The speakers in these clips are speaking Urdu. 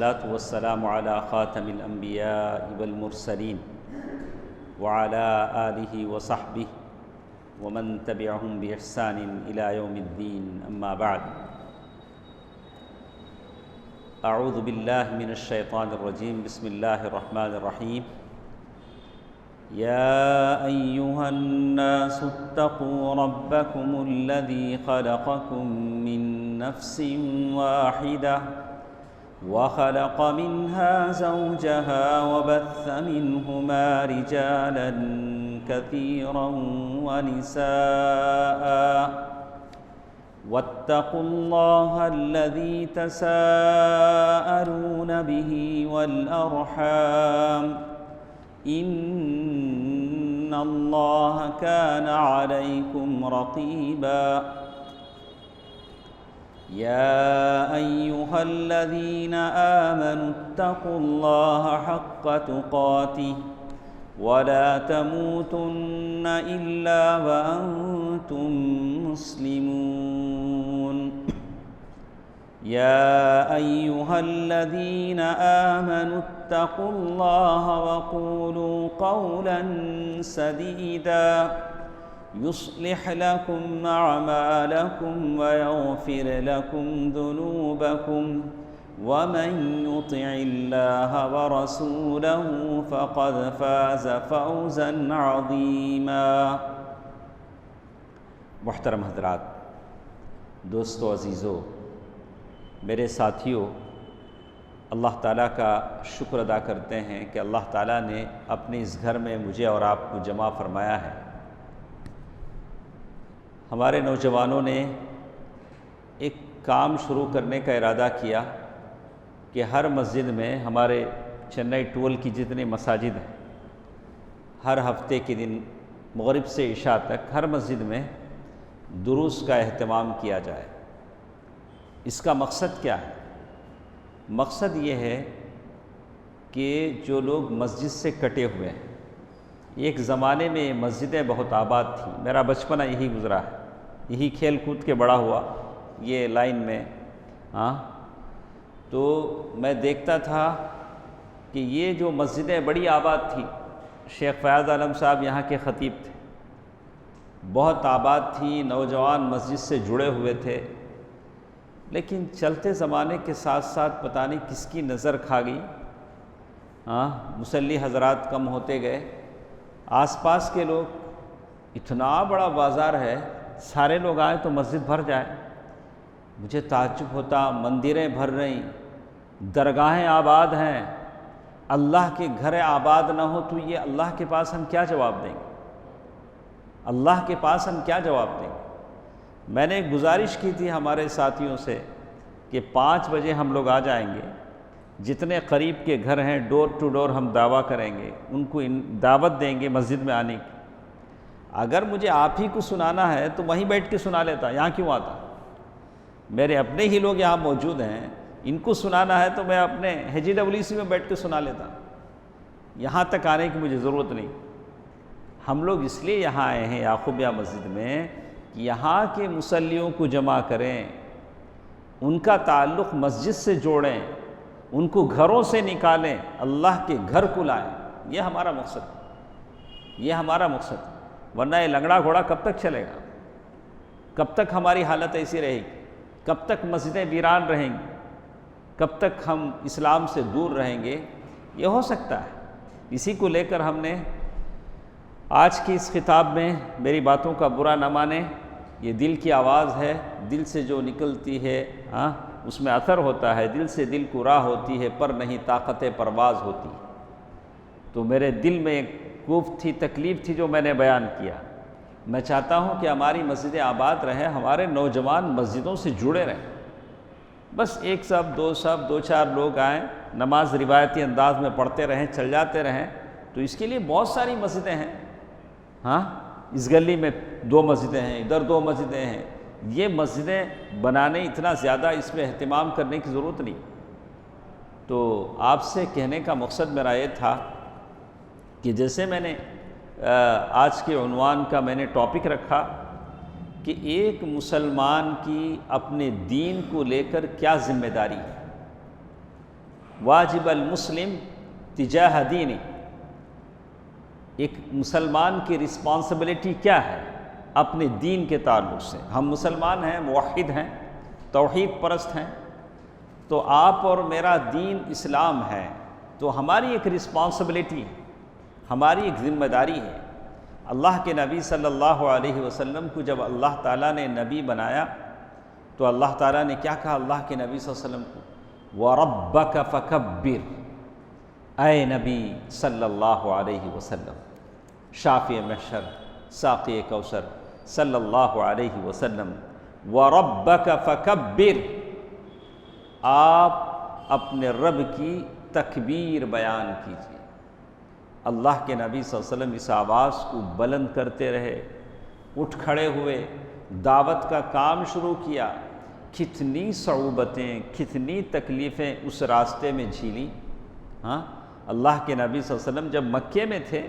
والصلاة والسلام على خاتم الأنبياء والمرسلين وعلى آله وصحبه ومن تبعهم بإحسان إلى يوم الدين أما بعد أعوذ بالله من الشيطان الرجيم بسم الله الرحمن الرحيم يا أيها الناس اتقوا ربكم الذي خلقكم من نفس واحدة وخلق منها زوجها وبث منهما رجالا كثيرا ونساء واتقوا الله الذي تساءلون به والأرحام إن الله كان عليكم رقيبا يا أيها الذين آمنوا اتقوا الله حق تقاته ولا تموتن إلا وأنتم مسلمون يا أيها الذين آمنوا اتقوا الله وقولوا قولا سديدا يصلح لكم أعمالكم ويغفر لكم ذنوبكم ومن يطع الله ورسوله فقد فاز فوزا عظيما۔ محترم حضرات، دوستو، عزیزو، میرے ساتھیوں، اللہ تعالیٰ کا شکر ادا کرتے ہیں کہ اللہ تعالیٰ نے اپنے اس گھر میں مجھے اور آپ کو جمع فرمایا ہے۔ ہمارے نوجوانوں نے ایک کام شروع کرنے کا ارادہ کیا کہ ہر مسجد میں، ہمارے چنئی 12 کی جتنی مساجد ہیں، ہر ہفتے کے دن مغرب سے عشاء تک ہر مسجد میں دروس کا اہتمام کیا جائے۔ اس کا مقصد کیا ہے؟ مقصد یہ ہے کہ جو لوگ مسجد سے کٹے ہوئے ہیں، ایک زمانے میں مسجدیں بہت آباد تھیں، میرا بچپنا یہی گزرا ہے، یہی کھیل کود کے بڑا ہوا یہ لائن میں، تو میں دیکھتا تھا کہ یہ جو مسجدیں بڑی آباد تھیں، شیخ فیاض عالم صاحب یہاں کے خطیب تھے، بہت آباد تھیں، نوجوان مسجد سے جڑے ہوئے تھے، لیکن چلتے زمانے کے ساتھ ساتھ پتہ نہیں کس کی نظر کھا گئی، مصلی حضرات کم ہوتے گئے، آس پاس کے لوگ، اتنا بڑا بازار ہے، سارے لوگ آئیں تو مسجد بھر جائے۔ مجھے تعجب ہوتا، مندریں بھر رہی، درگاہیں آباد ہیں، اللہ کے گھر آباد نہ ہو تو یہ اللہ کے پاس ہم کیا جواب دیں گے؟ اللہ کے پاس ہم کیا جواب دیں گے؟ میں نے ایک گزارش کی تھی ہمارے ساتھیوں سے کہ 5 بجے ہم لوگ آ جائیں گے، جتنے قریب کے گھر ہیں ڈور ٹو ڈور ہم دعویٰ کریں گے، ان کو دعوت دیں گے مسجد میں آنے کی۔ اگر مجھے آپ ہی کو سنانا ہے تو وہیں بیٹھ کے سنا لیتا، یہاں کیوں آتا؟ میرے اپنے ہی لوگ یہاں موجود ہیں، ان کو سنانا ہے تو میں اپنے HWC میں بیٹھ کے سنا لیتا، یہاں تک آنے کی مجھے ضرورت نہیں۔ ہم لوگ اس لیے یہاں آئے ہیں یعقوبیہ مسجد میں کہ یہاں کے مصلیوں کو جمع کریں، ان کا تعلق مسجد سے جوڑیں، ان کو گھروں سے نکالیں، اللہ کے گھر کو لائیں۔ یہ ہمارا مقصد ہے، یہ ہمارا مقصد ہے، ورنہ یہ لنگڑا گھوڑا کب تک چلے گا؟ کب تک ہماری حالت ایسی رہے گی؟ کب تک مسجدیں ویران رہیں گی؟ کب تک ہم اسلام سے دور رہیں گے؟ یہ ہو سکتا ہے۔ اسی کو لے کر ہم نے آج کی اس خطاب میں، میری باتوں کا برا نہ مانیں، یہ دل کی آواز ہے، دل سے جو نکلتی ہے اس میں اثر ہوتا ہے، دل سے دل کو راہ ہوتی ہے، پر نہیں طاقت پرواز ہوتی۔ تو میرے دل میں ایک کوفت تھی، تکلیف تھی جو میں نے بیان کیا۔ میں چاہتا ہوں کہ ہماری مسجدیں آباد رہیں، ہمارے نوجوان مسجدوں سے جڑے رہیں، بس ایک صف، 2 صف، 2-4 لوگ آئیں، نماز روایتی انداز میں پڑھتے رہیں، چل جاتے رہیں، تو اس کے لیے بہت ساری مسجدیں ہیں۔ اس گلی میں 2 مسجدیں ہیں، ادھر 2 مسجدیں ہیں، یہ مسجدیں بنانے اتنا زیادہ اس میں اہتمام کرنے کی ضرورت نہیں۔ تو آپ سے کہنے کا مقصد میرا یہ تھا کہ جیسے میں نے آج کے عنوان کا میں نے ٹاپک رکھا کہ ایک مسلمان کی اپنے دین کو لے کر کیا ذمہ داری ہے۔ واجب المسلم تجاہ دینی، ایک مسلمان کی رسپانسبلٹی کیا ہے اپنے دین کے تعلق سے. ہم مسلمان ہیں، موحد ہیں، توحید پرست ہیں، تو آپ اور میرا دین اسلام ہے، تو ہماری ایک رسپانسبلٹی ہے، ہماری ایک ذمہ داری ہے. اللہ کے نبی صلی اللہ علیہ وسلم کو جب اللہ تعالیٰ نے نبی بنایا تو اللہ تعالیٰ نے کیا کہا اللہ کے نبی صلی اللہ علیہ وسلم کو؟ وَرَبَّكَ فَكَبِّرْ، اے نبی صلی اللہ علیہ وسلم، شافع محشر، ساقی کوثر صلی اللہ علیہ وسلم، وَرَبَّكَ فَكَبِّرْ، آپ اپنے رب کی تکبیر بیان کیجیے. اللہ کے نبی صلی اللہ علیہ وسلم اس آواز کو بلند کرتے رہے، اٹھ کھڑے ہوئے، دعوت کا کام شروع کیا. کتنی صعوبتیں، کتنی تکلیفیں اس راستے میں جھیلی. ہاں، اللہ کے نبی صلی اللہ علیہ وسلم جب مکے میں تھے،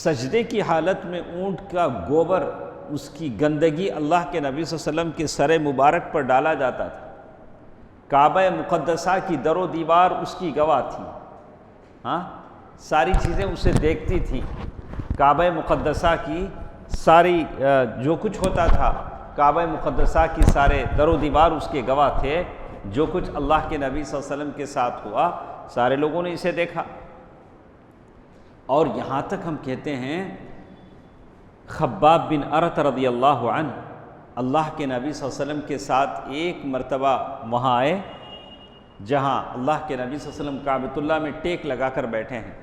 سجدے کی حالت میں اونٹ کا گوبر، اس کی گندگی اللہ کے نبی صلی اللہ علیہ وسلم کے سر مبارک پر ڈالا جاتا تھا. کعبہ مقدسہ کی در و دیوار اس کی گواہ تھی. ہاں، ساری چیزیں اسے دیکھتی تھیں. کعبہ مقدسہ کی ساری جو کچھ ہوتا تھا، کعبہ مقدسہ کی سارے در و دیوار اس کے گواہ تھے. جو کچھ اللہ کے نبی صلی اللہ علیہ وسلم کے ساتھ ہوا، سارے لوگوں نے اسے دیکھا. اور یہاں تک ہم کہتے ہیں خباب بن ارت رضی اللہ عنہ اللہ کے نبی صلی اللہ علیہ وسلم کے ساتھ ایک مرتبہ وہاں آئے جہاں اللہ کے نبی صلی اللہ علیہ وسلم کعبۃ اللہ میں ٹیک لگا کر بیٹھے ہیں.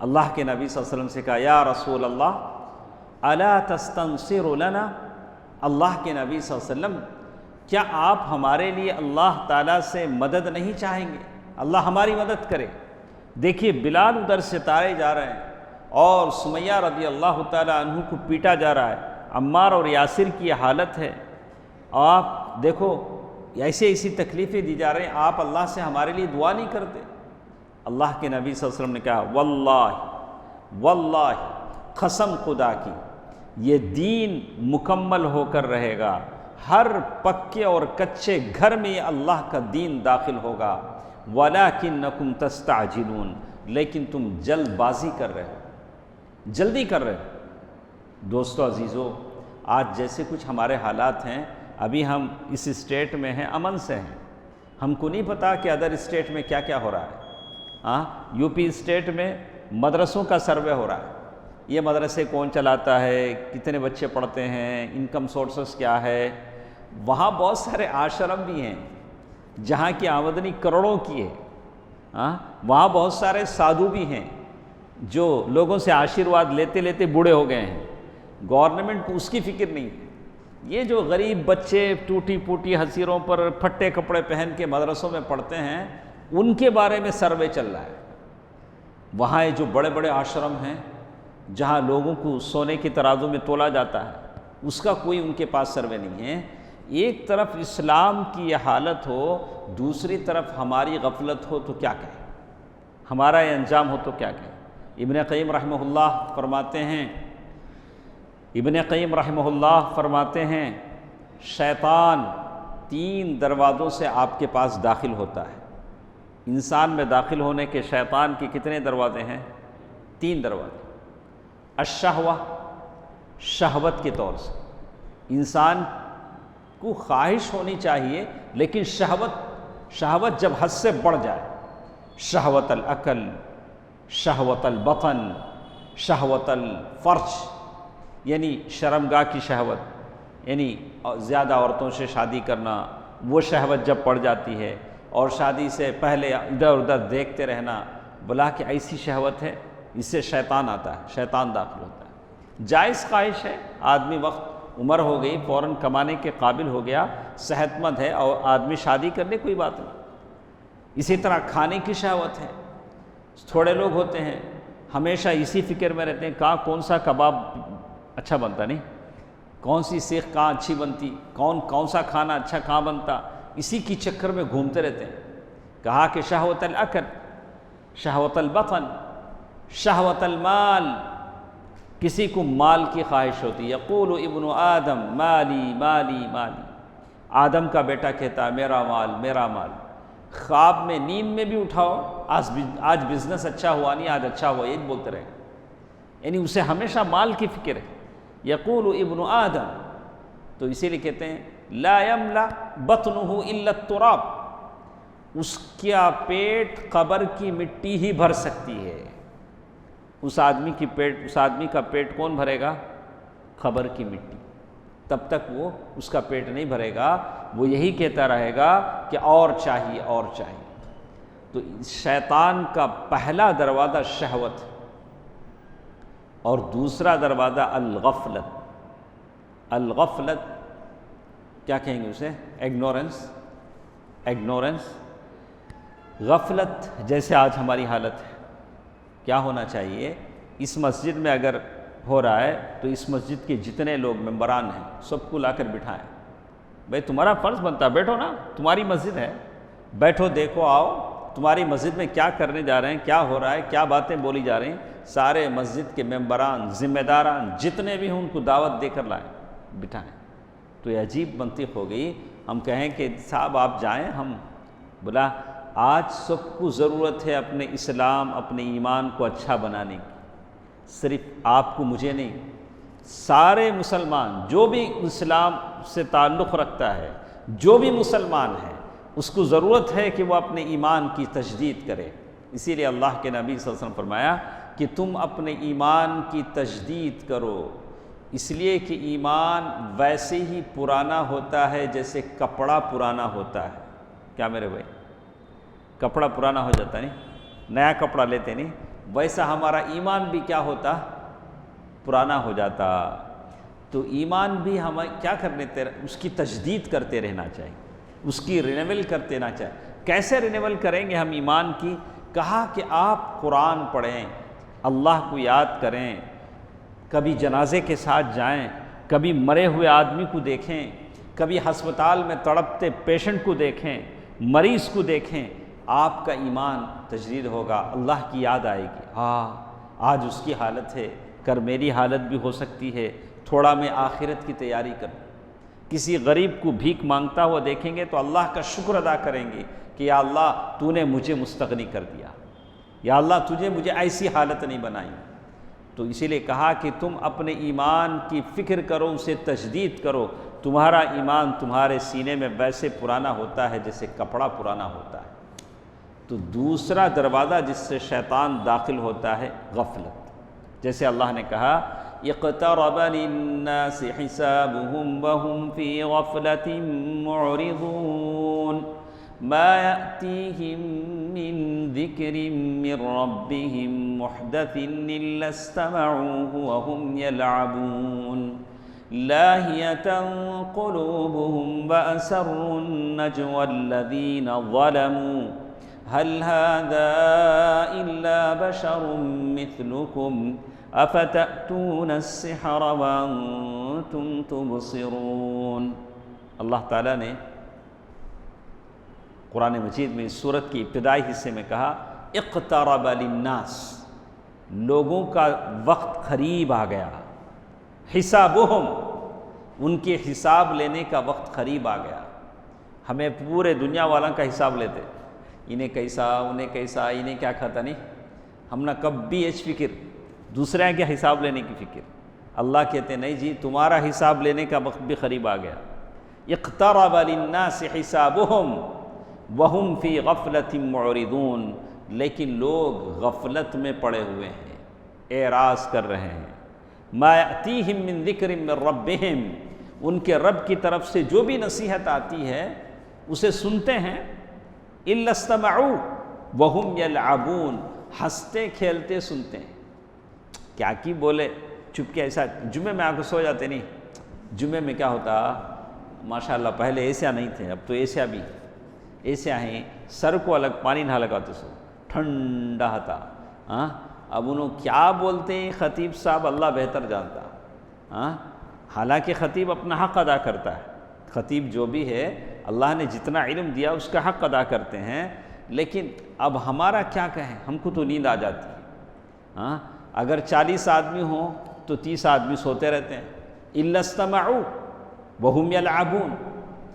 اللہ کے نبی صلی اللہ علیہ وسلم سے کہا یا رسول اللہ الا تستنصر لنا، اللہ کے نبی صلی اللہ علیہ وسلم کیا آپ ہمارے لیے اللہ تعالیٰ سے مدد نہیں چاہیں گے؟ اللہ ہماری مدد کرے. دیکھیے بلال ادھر سے تارے جا رہے ہیں اور سمیہ رضی اللہ تعالیٰ عنہ کو پیٹا جا رہا ہے، عمار اور یاسر کی حالت ہے. آپ دیکھو ایسی تکلیفیں دی جا رہے ہیں، آپ اللہ سے ہمارے لیے دعا نہیں کرتے. اللہ کے نبی صلی اللہ علیہ وسلم نے کہا واللہ قسم خدا کی یہ دین مکمل ہو کر رہے گا. ہر پکے اور کچے گھر میں یہ اللہ کا دین داخل ہوگا. وَلَكِنَّكُمْ تَسْتَعْجِلُونَ، لیکن تم جلد بازی کر رہے ہو، جلدی کر رہے ہو. دوستو عزیزو، آج جیسے کچھ ہمارے حالات ہیں، ابھی ہم اس اسٹیٹ میں ہیں، امن سے ہیں، ہم کو نہیں پتا کہ ادر اسٹیٹ میں کیا کیا ہو رہا ہے. ہاں، یو پی اسٹیٹ میں مدرسوں کا سروے ہو رہا ہے. یہ مدرسے کون چلاتا ہے، کتنے بچے پڑھتے ہیں، انکم سورسز کیا ہے. وہاں بہت سارے آشرم بھی ہیں جہاں کی آمدنی کروڑوں کی ہے. ہاں، وہاں بہت سارے سادھو بھی ہیں جو لوگوں سے آشیرواد لیتے لیتے بوڑھے ہو گئے ہیں. گورنمنٹ کو اس کی فکر نہیں. یہ جو غریب بچے ٹوٹی پوٹی حسیروں پر پھٹے کپڑے پہن کے مدرسوں میں پڑھتے ہیں، ان کے بارے میں سروے چل رہا ہے. وہاں جو بڑے بڑے آشرم ہیں جہاں لوگوں کو سونے کے ترازو میں تولا جاتا ہے، اس کا کوئی ان کے پاس سروے نہیں ہے. ایک طرف اسلام کی یہ حالت ہو، دوسری طرف ہماری غفلت ہو تو کیا کہیں، ہمارا یہ انجام ہو تو کیا کہیں. ابن قیم رحمہ اللہ فرماتے ہیں شیطان 3 دروازوں سے آپ کے پاس داخل ہوتا ہے. انسان میں داخل ہونے کے شیطان کے کتنے دروازے ہیں؟ 3 دروازے. الشہوہ، شہوت کے طور سے انسان کو خواہش ہونی چاہیے، لیکن شہوت جب حد سے بڑھ جائے، شہوت العقل، شہوت البطن، شہوت الفرج، یعنی شرمگاہ کی شہوت، یعنی زیادہ عورتوں سے شادی کرنا، وہ شہوت جب پڑ جاتی ہے، اور شادی سے پہلے ادھر ادھر دیکھتے رہنا، بلا کہ ایسی شہوت ہے، اس سے شیطان آتا ہے، شیطان داخل ہوتا ہے. جائز خواہش ہے، آدمی وقت عمر ہو گئی، فوراً کمانے کے قابل ہو گیا، صحت مند ہے اور آدمی شادی کر لے، کوئی بات نہیں. اسی طرح کھانے کی شہوت ہے. تھوڑے لوگ ہوتے ہیں ہمیشہ اسی فکر میں رہتے ہیں کہاں کون سا کباب اچھا بنتا، نہیں کون سی سیخ کہاں اچھی بنتی، کون سا کھانا اچھا کہاں بنتا، اسی کی چکر میں گھومتے رہتے ہیں. کہا کہ شہوت العقل، شہوت البطن، شہوت المال، کسی کو مال کی خواہش ہوتی ہے. یقول ابن آدم مالی مالی مالی، آدم کا بیٹا کہتا ہے میرا مال میرا مال. خواب میں نیند میں بھی اٹھاؤ، آج بزنس اچھا ہوا نہیں، آج اچھا ہوا، یہ بولتے رہے، یعنی اسے ہمیشہ مال کی فکر ہے۔ یقول ابن آدم، تو اسی لیے کہتے ہیں لا یملا بطنہ الا التراب، اس کا پیٹ قبر کی مٹی ہی بھر سکتی ہے۔ اس آدمی کا پیٹ کون بھرے گا؟ قبر کی مٹی۔ تب تک وہ اس کا پیٹ نہیں بھرے گا، وہ یہی کہتا رہے گا کہ اور چاہیے اور چاہیے۔ تو شیطان کا پہلا دروازہ شہوت اور دوسرا دروازہ الغفلت۔ الغفلت کیا کہیں گے اسے؟ ایگنورنس۔ غفلت جیسے آج ہماری حالت ہے، کیا ہونا چاہیے؟ اس مسجد میں اگر ہو رہا ہے تو اس مسجد کے جتنے لوگ ممبران ہیں سب کو لا کر بٹھائیں، بھئی تمہارا فرض بنتا ہے، بیٹھو نا، تمہاری مسجد ہے، بیٹھو، دیکھو، آؤ، تمہاری مسجد میں کیا کرنے جا رہے ہیں، کیا ہو رہا ہے، کیا باتیں بولی جا رہی ہیں، سارے مسجد کے ممبران، ذمہ داران جتنے بھی ہوں ان کو دعوت دے کر لائیں، بٹھائیں۔ تو یہ عجیب منطق ہو گئی، ہم کہیں کہ صاحب آپ جائیں، ہم بولا آج سب کو ضرورت ہے اپنے اسلام، اپنے ایمان کو اچھا بنانے کی، صرف آپ کو مجھے نہیں، سارے مسلمان جو بھی اسلام سے تعلق رکھتا ہے، جو بھی مسلمان ہے، اس کو ضرورت ہے کہ وہ اپنے ایمان کی تجدید کرے۔ اسی لیے اللہ کے نبی صلی اللہ علیہ وسلم فرمایا کہ تم اپنے ایمان کی تجدید کرو، اس لیے کہ ایمان ویسے ہی پرانا ہوتا ہے جیسے کپڑا پرانا ہوتا ہے۔ کیا میرے بھائی؟ کپڑا پرانا ہو جاتا نہیں، نیا کپڑا لیتے نہیں، ویسا ہمارا ایمان بھی کیا ہوتا؟ پرانا ہو جاتا۔ تو ایمان بھی ہمیں کیا کرنے، اس کی تجدید کرتے رہنا چاہیے، اس کی رینیول کرتے رہنا چاہیے۔ کیسے رینیول کریں گے ہم ایمان کی؟ کہا کہ آپ قرآن پڑھیں، اللہ کو یاد کریں، کبھی جنازے کے ساتھ جائیں، کبھی مرے ہوئے آدمی کو دیکھیں، کبھی ہسپتال میں تڑپتے پیشنٹ کو دیکھیں، مریض کو دیکھیں، آپ کا ایمان تجدید ہوگا، اللہ کی یاد آئے گی، ہاں آج اس کی حالت ہے، کر میری حالت بھی ہو سکتی ہے، تھوڑا میں آخرت کی تیاری کروں۔ کسی غریب کو بھیک مانگتا ہوا دیکھیں گے تو اللہ کا شکر ادا کریں گے کہ یا اللہ تو نے مجھے مستغنی کر دیا، یا اللہ مجھے ایسی حالت نہیں بنائی۔ تو اسی لیے کہا کہ تم اپنے ایمان کی فکر کرو، اسے تجدید کرو، تمہارا ایمان تمہارے سینے میں ویسے پرانا ہوتا ہے جیسے کپڑا پرانا ہوتا ہے۔ تو دوسرا دروازہ جس سے شیطان داخل ہوتا ہے غفلت، جیسے اللہ نے کہا اقترب للناس حسابهم وهم في غفلة معرضون ما يأتيهم من ذكر من ربهم محدث إلا استمعوه وهم يلعبون لاهية قلوبهم وأسروا النجوى الذين ظلموا هل هذا إلا بشر مثلكم أفتأتون السحر وأنتم تبصرون۔ اللہ تعالیٰ نے قرآن مجید میں اس سورت کی ابتدائی حصے میں کہا اقترب للناس، لوگوں کا وقت قریب آ گیا، حسابہم، ان کے حساب لینے کا وقت قریب آ گیا۔ ہمیں پورے دنیا والوں کا حساب لیتے، انہیں کیسا، انہیں کیسا، انہیں کیا کھاتا، نہیں، ہم نہ کبھی ایچ فکر، دوسرے کے حساب لینے کی فکر۔ اللہ کہتے نہیں جی، تمہارا حساب لینے کا وقت بھی قریب آ گیا۔ اقترب للناس حسابہم وہم فی غفلۃ معرضون، لیکن لوگ غفلت میں پڑے ہوئے ہیں، اعراض کر رہے ہیں۔ ما یأتیہم من ذکر من ربہم، ان کے رب کی طرف سے جو بھی نصیحت آتی ہے اسے سنتے ہیں، الا استمعوا وہم یلعبون، ہنستے کھیلتے سنتے ہیں۔ کیا کی بولے چپ کے، ایسا جمعے میں آ کے سو جاتے نہیں۔ جمعے میں کیا ہوتا، ماشاءاللہ پہلے ایسیا نہیں تھے، اب تو ایسیا بھی، ایسیا ہیں، سر کو الگ پانی نہ لگاتے سو، ٹھنڈا تھا۔ ہاں اب انہوں کیا بولتے ہیں خطیب صاحب، اللہ بہتر جانتا۔ ہاں حالانکہ خطیب اپنا حق ادا کرتا ہے، خطیب جو بھی ہے اللہ نے جتنا علم دیا اس کا حق ادا کرتے ہیں، لیکن اب ہمارا کیا کہیں، ہم کو تو نیند آ جاتی ہے۔ ہاں اگر 40 آدمی ہوں تو 30 آدمی سوتے رہتے ہیں۔ الا استمعوا وہم یلعبون،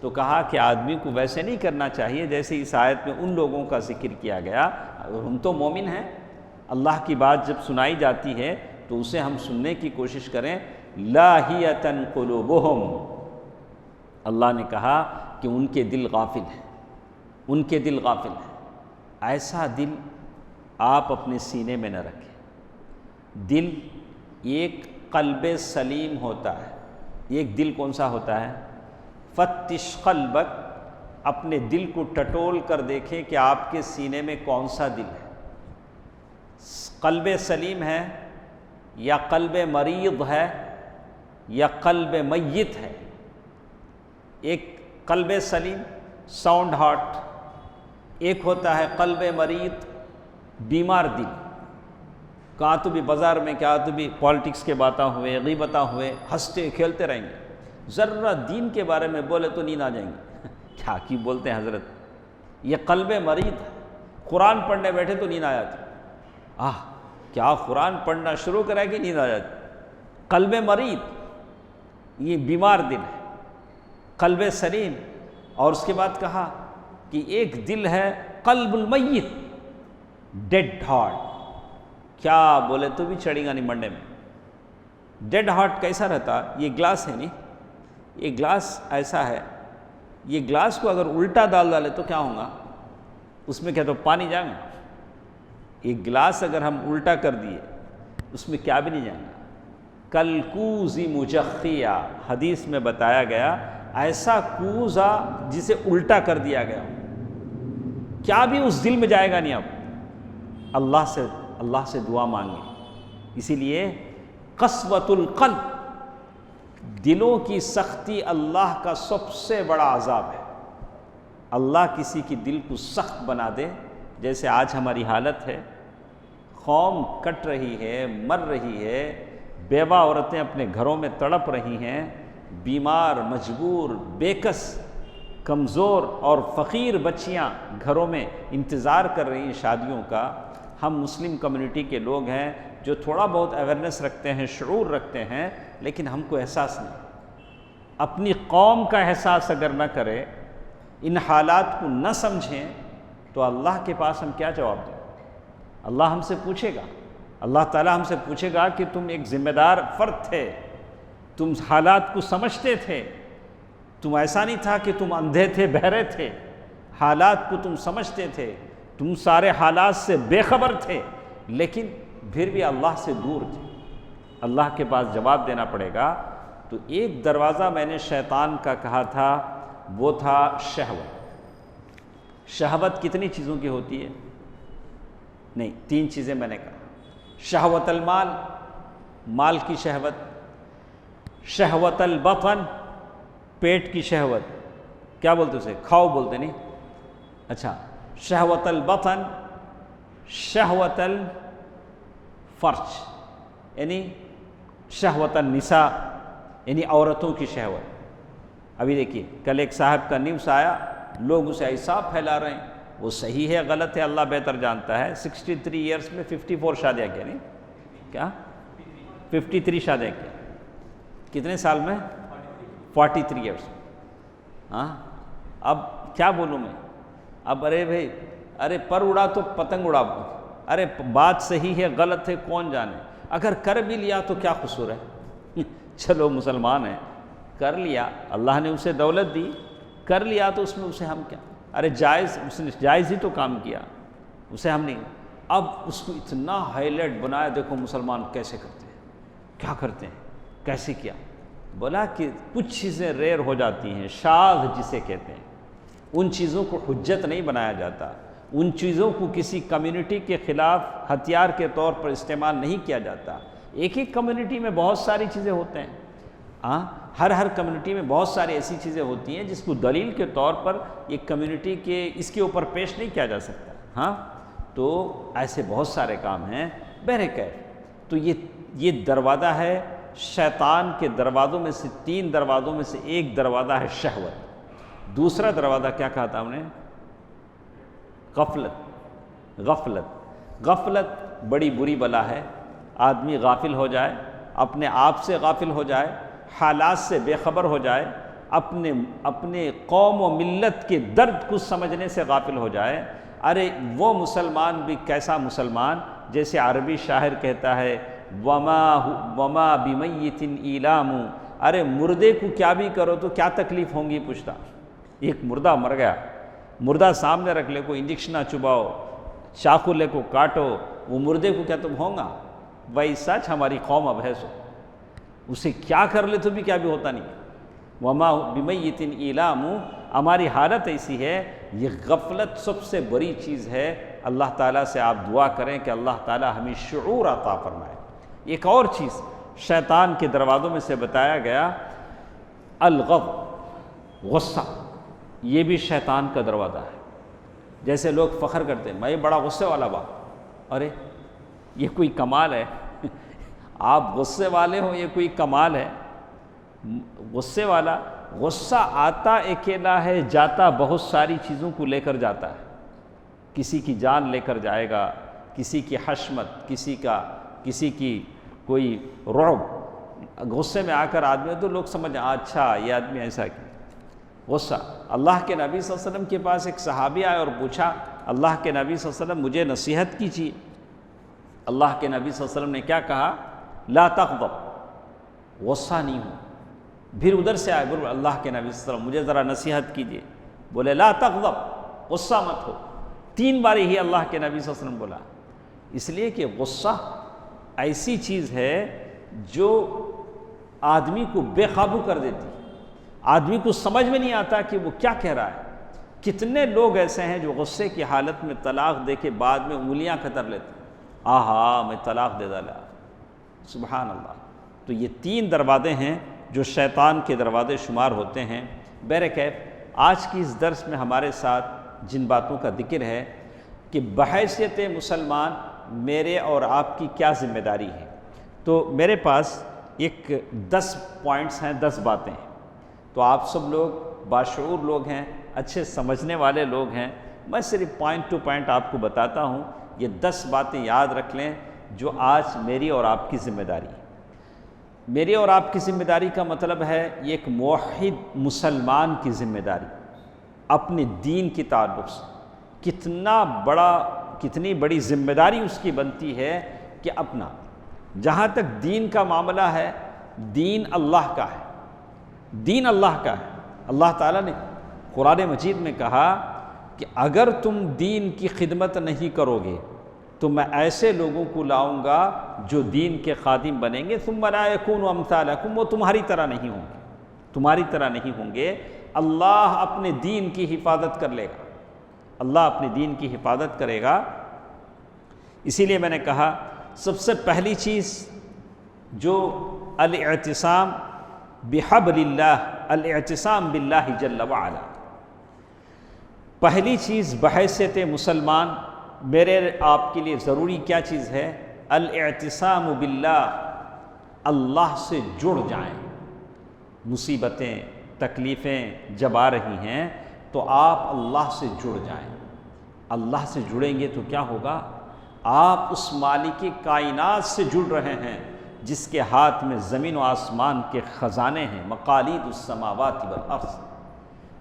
تو کہا کہ آدمی کو ویسے نہیں کرنا چاہیے جیسے اس آیت میں ان لوگوں کا ذکر کیا گیا. ہم تو مومن ہیں, اللہ کی بات جب سنائی جاتی ہے تو اسے ہم سننے کی کوشش کریں. لاہیۃ قلوبہم, اللہ نے کہا کہ ان کے دل غافل ہیں, ان کے دل غافل ہیں. ایسا دل آپ اپنے سینے میں نہ رکھیں. دل ایک قلب سلیم ہوتا ہے. ایک دل کون سا ہوتا ہے؟ فتش قلبک, اپنے دل کو ٹٹول کر دیکھیں کہ آپ کے سینے میں کون سا دل ہے. قلب سلیم ہے یا قلب مریض ہے یا قلب میت ہے؟ ایک قلب سلیم ساؤنڈ ہارٹ, ایک ہوتا ہے قلب مریض بیمار دل. کہاں تو بھی بازار میں کیا تو بھی پالیٹکس کے باتیں ہوئے, غیبتیں ہوئے, ہنستے کھیلتے رہیں گے. ذرا دین کے بارے میں بولے تو نیند آ جائیں گے. کیا کی بولتے ہیں حضرت, یہ قلب مریض ہے. قرآن پڑھنے بیٹھے تو نیند آ جاتی. کیا قرآن پڑھنا شروع کرے کہ نیند آ جاتی. قلب مریض یہ بیمار دل ہے. قلب سلیم, اور اس کے بعد کہا کہ ایک دل ہے قلب المیت, ڈیڈ ہارٹ. کیا بولے تو بھی چڑھے گا نہیں منڈے میں. ڈیڈ ہارٹ کیسا رہتا؟ یہ گلاس ہے نہیں, یہ گلاس ایسا ہے, یہ گلاس کو اگر الٹا ڈالے تو کیا ہوگا؟ اس میں کیا تو پانی جائے گا. ایک گلاس اگر ہم الٹا کر دیے اس میں کیا بھی نہیں جائے گا. کالکوز مجخیہ, حدیث میں بتایا گیا ایسا کوزہ جسے الٹا کر دیا گیا, کیا بھی اس دل میں جائے گا نہیں. اب اللہ سے دعا مانگیں. اسی لیے قسوۃ القلب, دلوں کی سختی اللہ کا سب سے بڑا عذاب ہے. اللہ کسی کی دل کو سخت بنا دے, جیسے آج ہماری حالت ہے. قوم کٹ رہی ہے, مر رہی ہے, بیوہ عورتیں اپنے گھروں میں تڑپ رہی ہیں, بیمار, مجبور, بےکس, کمزور اور فقیر بچیاں گھروں میں انتظار کر رہی ہیں شادیوں کا. ہم مسلم کمیونٹی کے لوگ ہیں جو تھوڑا بہت اویئرنیس رکھتے ہیں, شعور رکھتے ہیں, لیکن ہم کو احساس نہیں. اپنی قوم کا احساس اگر نہ کرے, ان حالات کو نہ سمجھیں, تو اللہ کے پاس ہم کیا جواب دیں؟ اللہ ہم سے پوچھے گا, اللہ تعالیٰ ہم سے پوچھے گا کہ تم ایک ذمہ دار فرد تھے, تم حالات کو سمجھتے تھے, تم ایسا نہیں تھا کہ تم اندھے تھے, بہرے تھے, حالات کو تم سمجھتے تھے, تم سارے حالات سے بے خبر تھے, لیکن پھر بھی اللہ سے دور تھے. اللہ کے پاس جواب دینا پڑے گا. تو ایک دروازہ میں نے شیطان کا کہا تھا, وہ تھا شہوت. شہوت کتنی چیزوں کی ہوتی ہے؟ نہیں, 3 چیزیں میں نے کہا. شہوت المال, مال کی شہوت. شہوت البطن, پیٹ کی شہوت. کیا بولتے اسے؟ کھاؤ بولتے نہیں. اچھا, شہوت البطن, شہوت الفرج یعنی شہوت النساء یعنی عورتوں کی شہوت. ابھی دیکھیے کل ایک صاحب کا نیوز آیا, لوگ اسے ایسا پھیلا رہے ہیں, وہ صحیح ہے غلط ہے اللہ بہتر جانتا ہے. 63 ایئرس میں 54 شادیاں کیا, نہیں کیا 53 شادیاں کیا. کتنے سال میں؟ 43 ایئرس. اب کیا بولوں میں؟ اب ارے بھائی, ارے پر اڑا تو پتنگ اڑا, ارے بات صحیح ہے غلط ہے کون جانے. اگر کر بھی لیا تو کیا قصور ہے؟ چلو مسلمان ہیں, کر لیا, اللہ نے اسے دولت دی, کر لیا تو اس میں اسے ہم کیا؟ ارے جائز, اس نے جائز ہی تو کام کیا, اسے ہم نہیں. اب اس کو اتنا ہائی لائٹ بنایا, دیکھو مسلمان کیسے کرتے ہیں, کیا کرتے ہیں, کیسے کیا. بولا کہ کچھ چیزیں ریئر ہو جاتی ہیں, شاذ جسے کہتے ہیں, ان چیزوں کو حجت نہیں بنایا جاتا, ان چیزوں کو کسی کمیونٹی کے خلاف ہتھیار کے طور پر استعمال نہیں کیا جاتا. ایک ایک کمیونٹی میں بہت ساری چیزیں ہوتے ہیں, ہر کمیونٹی میں بہت ساری ایسی چیزیں ہوتی ہیں جس کو دلیل کے طور پر ایک کمیونٹی کے اس کے اوپر پیش نہیں کیا جا سکتا. تو ایسے بہت سارے کام ہیں. بہرکیف تو یہ دروازہ ہے شیطان کے دروازوں میں سے, 3 دروازوں میں سے ایک دروازہ ہے شہوت. دوسرا دروازہ کیا کہا تھا ہم نے؟ غفلت. غفلت بڑی بری بلا ہے. آدمی غافل ہو جائے, اپنے آپ سے غافل ہو جائے, حالات سے بے خبر ہو جائے, اپنے قوم و ملت کے درد کو سمجھنے سے غافل ہو جائے۔ ارے وہ مسلمان بھی کیسا مسلمان، جیسے عربی شاعر کہتا ہے وما بمیت ایلام، ارے مردے کو کیا بھی کرو تو کیا تکلیف ہوں گی پوچھتا۔ ایک مردہ مر گیا، مردہ سامنے رکھ لے، کوئی انجیکشن نہ چباؤ، چاقو لے کو کاٹو، وہ مردے کو کیا تم ہوگا؟ بھائی سچ ہماری قوم اب ہے سو، اسے کیا کر لے تو بھی کیا بھی ہوتا نہیں۔ وما بمیت ایلام، ہماری حالت ایسی ہے۔ یہ غفلت سب سے بڑی چیز ہے۔ اللہ تعالیٰ سے آپ دعا کریں کہ اللہ تعالیٰ ہمیں شعور عطا فرمائے۔ ایک اور چیز شیطان کے دروازوں میں سے بتایا گیا، الغضب، غصہ، یہ بھی شیطان کا دروازہ ہے۔ جیسے لوگ فخر کرتے ہیں میں بڑا غصے والا با، ارے یہ کوئی کمال ہے؟ آپ غصے والے ہو، یہ کوئی کمال ہے؟ غصے والا، غصہ آتا اکیلا ہے، جاتا بہت ساری چیزوں کو لے کر جاتا ہے۔ کسی کی جان لے کر جائے گا، کسی کی حشمت، کسی کی کوئی رعب۔ غصے میں آ کر آدمی تو لوگ سمجھ اچھا یہ آدمی ایسا کیا۔ غصہ، اللہ کے نبی صلی اللہ علیہ وسلم کے پاس ایک صحابی آئے اور پوچھا اللہ کے نبی صلی اللہ علیہ وسلم مجھے نصیحت کیجیے۔ اللہ کے نبی صلی اللہ علیہ وسلم نے کیا کہا؟ لا تغضب، غصہ نہیں ہو۔ پھر ادھر سے آئے بولے اللہ کے نبی صلی اللہ علیہ وسلم مجھے ذرا نصیحت کیجیے، بولے لا تغضب، غصہ مت ہو۔ 3 بار ہی اللہ کے نبی صلی اللہ علیہ وسلم بولا، اس لیے کہ غصہ ایسی چیز ہے جو آدمی کو بے قابو کر دیتی، آدمی کو سمجھ میں نہیں آتا کہ وہ کیا کہہ رہا ہے۔ کتنے لوگ ایسے ہیں جو غصے کی حالت میں طلاق دے کے بعد میں انگلیاں کتر لیتے ہیں، آہا میں طلاق دے ڈالا، سبحان اللہ۔ تو یہ 3 دروازے ہیں جو شیطان کے دروازے شمار ہوتے ہیں۔ بہرکیف آج کی اس درس میں ہمارے ساتھ جن باتوں کا ذکر ہے کہ بحیثیت مسلمان میرے اور آپ کی کیا ذمہ داری ہے، تو میرے پاس ایک 10 پوائنٹس ہیں، 10 باتیں ہیں۔ تو آپ سب لوگ باشعور لوگ ہیں، اچھے سمجھنے والے لوگ ہیں، میں صرف پوائنٹ ٹو پوائنٹ آپ کو بتاتا ہوں۔ یہ 10 باتیں یاد رکھ لیں جو آج میری اور آپ کی ذمہ داری ہے۔ میری اور آپ کی ذمہ داری کا مطلب ہے یہ ایک موحد مسلمان کی ذمہ داری اپنے دین کی تعلق سے کتنی بڑی ذمہ داری اس کی بنتی ہے کہ اپنا، جہاں تک دین کا معاملہ ہے، دین اللہ کا ہے، دین اللہ کا ہے۔ اللہ تعالیٰ نے قرآن مجید میں کہا کہ اگر تم دین کی خدمت نہیں کرو گے تو میں ایسے لوگوں کو لاؤں گا جو دین کے خادم بنیں گے، ثم لا یکونوا امثالکم، وہ تمہاری طرح نہیں ہوں گے۔ اللہ اپنے دین کی حفاظت کر لے گا، اللہ اپنے دین کی حفاظت کرے گا۔ اسی لیے میں نے کہا سب سے پہلی چیز جو الاعتصام بحبل اللہ، الاعتصام باللہ جل وعلا، پہلی چیز بحیثیت مسلمان میرے آپ کے لیے ضروری کیا چیز ہے؟ الاعتصام باللہ، اللہ سے جڑ جائیں۔ مصیبتیں، تکلیفیں جب آ رہی ہیں تو آپ اللہ سے جڑ جائیں۔ اللہ سے جڑیں گے تو کیا ہوگا؟ آپ اس مالک کائنات سے جڑ رہے ہیں جس کے ہاتھ میں زمین و آسمان کے خزانے ہیں، مقالید السماوات والارض۔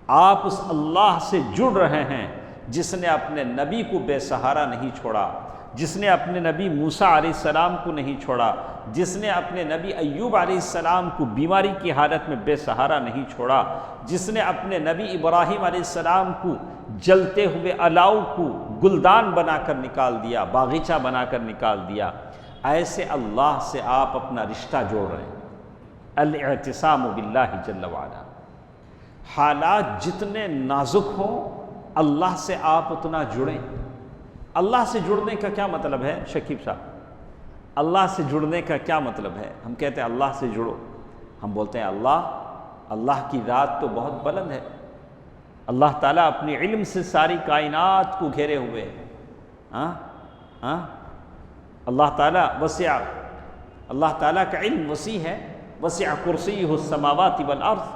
آپ اس اللہ سے جڑ رہے ہیں جس نے اپنے نبی کو بے سہارا نہیں چھوڑا، جس نے اپنے نبی موسیٰ علیہ السلام کو نہیں چھوڑا، جس نے اپنے نبی ایوب علیہ السلام کو بیماری کی حالت میں بے سہارا نہیں چھوڑا، جس نے اپنے نبی ابراہیم علیہ السلام کو جلتے ہوئے الاؤ کو گلدان بنا کر نکال دیا، باغیچہ بنا کر نکال دیا۔ ایسے اللہ سے آپ اپنا رشتہ جوڑ رہے ہیں۔ الاعتصام باللہ جل وعلا، حالات جتنے نازک ہوں اللہ سے آپ اتنا جڑیں۔ اللہ سے جڑنے کا کیا مطلب ہے شکیب صاحب؟ اللہ سے جڑنے کا کیا مطلب ہے؟ ہم کہتے ہیں اللہ سے جڑو، ہم بولتے ہیں اللہ کی ذات تو بہت بلند ہے، اللہ تعالیٰ اپنے علم سے ساری کائنات کو گھیرے ہوئے ہیں۔ اللہ تعالیٰ وسع، اللہ تعالیٰ کا علم وسیع ہے، وسع کرسیہ السماوات والارض،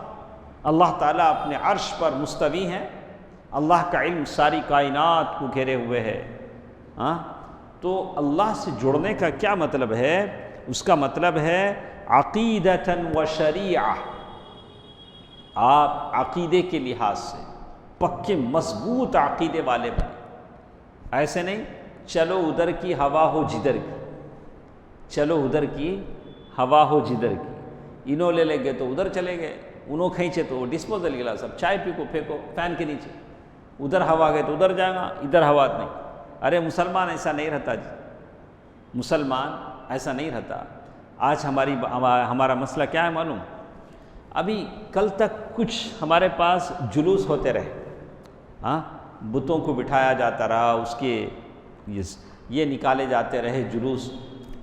اللہ تعالیٰ اپنے عرش پر مستوی ہیں، اللہ کا علم ساری کائنات کو گھیرے ہوئے ہے۔ تو اللہ سے جڑنے کا کیا مطلب ہے؟ اس کا مطلب ہے عقیدۃ و شریعہ، آپ عقیدے کے لحاظ سے پکے مضبوط عقیدے والے بنے. ایسے نہیں چلو ادھر کی ہوا ہو جدھر کی، چلو ادھر کی ہوا ہو جدھر کی، انہوں لے لیں گے تو ادھر چلے گئے، انہوں کھینچے تو ڈسپوزل گلاس اب چائے پی کو پھینکو فین کے نیچے، ادھر ہوا گئے تو ادھر جائے گا، ادھر ہوا نہیں. ارے مسلمان ایسا نہیں رہتا جی، مسلمان ایسا نہیں رہتا. آج ہمارا مسئلہ کیا ہے معلوم؟ ابھی کل تک کچھ ہمارے پاس جلوس ہوتے رہے، ہاں بتوں کو بٹھایا جاتا رہا، اس کے یہ نکالے جاتے رہے جلوس،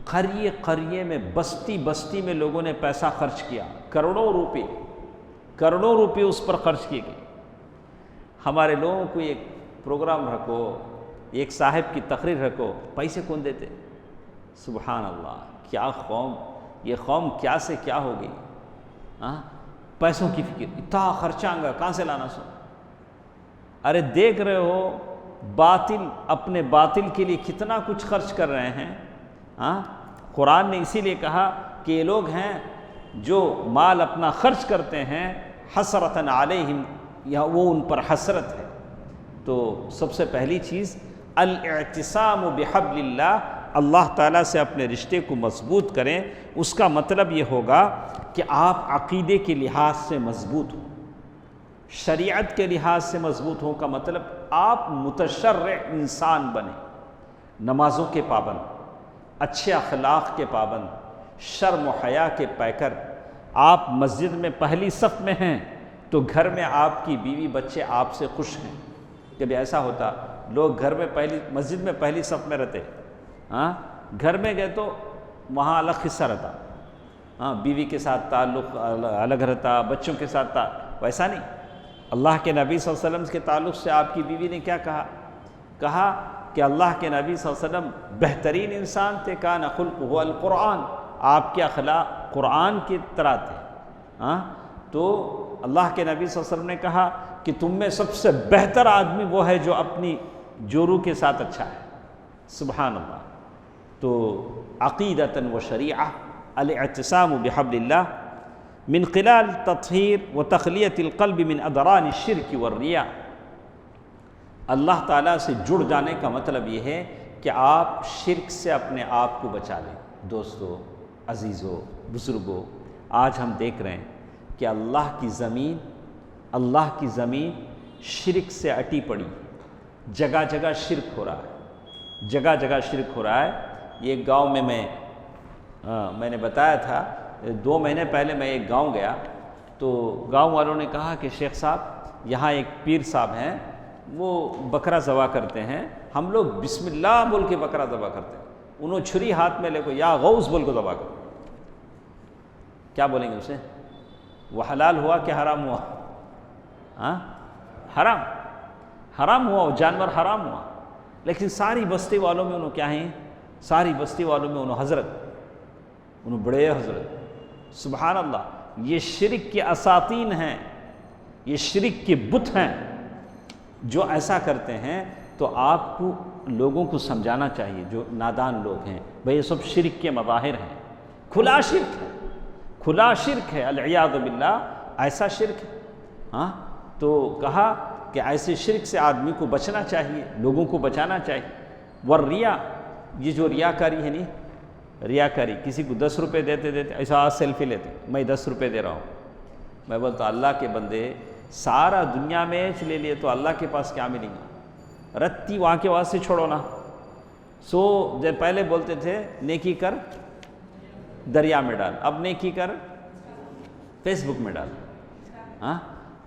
قریے قریے میں بستی بستی میں لوگوں نے پیسہ خرچ کیا، کروڑوں روپے اس پر خرچ کیے گئے. ہمارے لوگوں کو ایک پروگرام رکھو، ایک صاحب کی تقریر رکھو، پیسے کون دیتے؟ سبحان اللہ، کیا قوم، یہ قوم کیا سے کیا ہوگی. ہاں پیسوں کی فکر، اتنا خرچہ آنگا کہاں سے لانا سو. ارے دیکھ رہے ہو باطل، اپنے باطل کے لیے کتنا کچھ خرچ کر رہے ہیں. ہاں قرآن نے اسی لیے کہا کہ یہ لوگ ہیں جو مال اپنا خرچ کرتے ہیں حسرتاً علیہم، یا وہ ان پر حسرت ہے. تو سب سے پہلی چیز الاعتصام بحبل اللہ، اللہ تعالیٰ سے اپنے رشتے کو مضبوط کریں. اس کا مطلب یہ ہوگا کہ آپ عقیدے کے لحاظ سے مضبوط ہوں، شریعت کے لحاظ سے مضبوط ہوں کا مطلب آپ متشرع انسان بنیں، نمازوں کے پابند، اچھے اخلاق کے پابند، شرم و حیا کے پیکر. آپ مسجد میں پہلی صف میں ہیں تو گھر میں آپ کی بیوی بچے آپ سے خوش ہیں. کبھی ایسا ہوتا لوگ گھر میں مسجد میں پہلی صف میں رہتے، ہاں گھر میں گئے تو وہاں الگ قصہ رہتا، ہاں بیوی کے ساتھ تعلق الگ رہتا، بچوں کے ساتھ ویسا نہیں. اللہ کے نبی صلی اللہ علیہ وسلم کے تعلق سے آپ کی بیوی نے کیا کہا کہ اللہ کے نبی صلی اللہ علیہ وسلم بہترین انسان تھے، کان خلقہ القرآن، آپ کے اخلاق قرآن کی طرح تھے. ہاں تو اللہ کے نبی صلی اللہ علیہ وسلم نے کہا کہ تم میں سب سے بہتر آدمی وہ ہے جو اپنی جورو کے ساتھ اچھا ہے. سبحان اللہ. تو عقیدتاً و شریعہ الاعتصام بحبل اللہ من خلال تطہیر و تخلیۃ القلب من ادران الشرک والریاء. اللہ تعالیٰ سے جڑ جانے کا مطلب یہ ہے کہ آپ شرک سے اپنے آپ کو بچا لیں. دوستو، عزیزو، بزرگو، آج ہم دیکھ رہے ہیں کہ اللہ کی زمین شرک سے اٹی پڑی، جگہ جگہ شرک ہو رہا ہے، جگہ جگہ شرک ہو رہا ہے. ایک گاؤں میں میں نے بتایا تھا 2 مہینے پہلے میں ایک گاؤں گیا تو گاؤں والوں نے کہا کہ شیخ صاحب یہاں ایک پیر صاحب ہیں، وہ بکرا ذبح کرتے ہیں، ہم لوگ بسم اللہ بول کے بکرا ذبح کرتے ہیں. انہوں چھری ہاتھ میں لے کو یا غوث بول کو ذبح کرتے. کیا بولیں گے اسے؟ وہ حلال ہوا کہ حرام ہوا؟ ہاں حرام ہوا، وہ جانور حرام ہوا. لیکن ساری بستی والوں میں انہوں کیا ہیں؟ ساری بستی والوں میں انہوں حضرت، انہوں بڑے حضرت. سبحان اللہ. یہ شرک کے اساطین ہیں، یہ شرک کے بت ہیں جو ایسا کرتے ہیں. تو آپ کو لوگوں کو سمجھانا چاہیے جو نادان لوگ ہیں، بھئی یہ سب شرک کے مظاہر ہیں، کھلا شرک ہے العیاذ باللہ، ایسا شرک ہے. ہاں تو کہا کہ ایسے شرک سے آدمی کو بچنا چاہیے، لوگوں کو بچانا چاہیے. والریا، یہ جو ریاکاری ہے نہیں، ریاکاری کسی کو 10 روپے دیتے ایسا سیلفی لیتے، میں 10 روپے دے رہا ہوں. میں بولتا اللہ کے بندے سارا دنیا میں لے لیے تو اللہ کے پاس کیا ملیں گا؟ رتی وہاں کے واسطے چھوڑو نا. جب پہلے بولتے تھے نیکی کر دریا میں ڈال، اب نیکی کر فیس بک میں ڈال. ہاں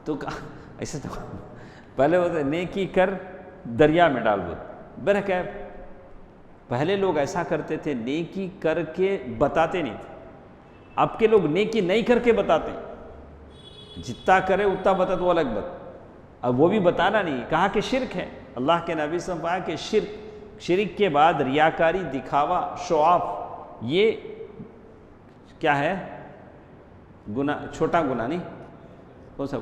تو ایسے تو پہلے بولتے نیکی کر دریا میں ڈال. برکیب پہلے لوگ ایسا کرتے تھے، نیکی کر کے بتاتے نہیں تھے. اب کے لوگ نیکی نہیں کر کے بتاتے، جتنا کرے اتنا بتا تو الگ بات. اب وہ بھی بتانا نہیں، کہا کہ شرک ہے. اللہ کے نبی صلی اللہ علیہ وسلم کہ شرک کے بعد ریاکاری، دکھاوا، شو آف، یہ کیا ہے؟ گناہ، چھوٹا گناہ نہیں، کون سا؟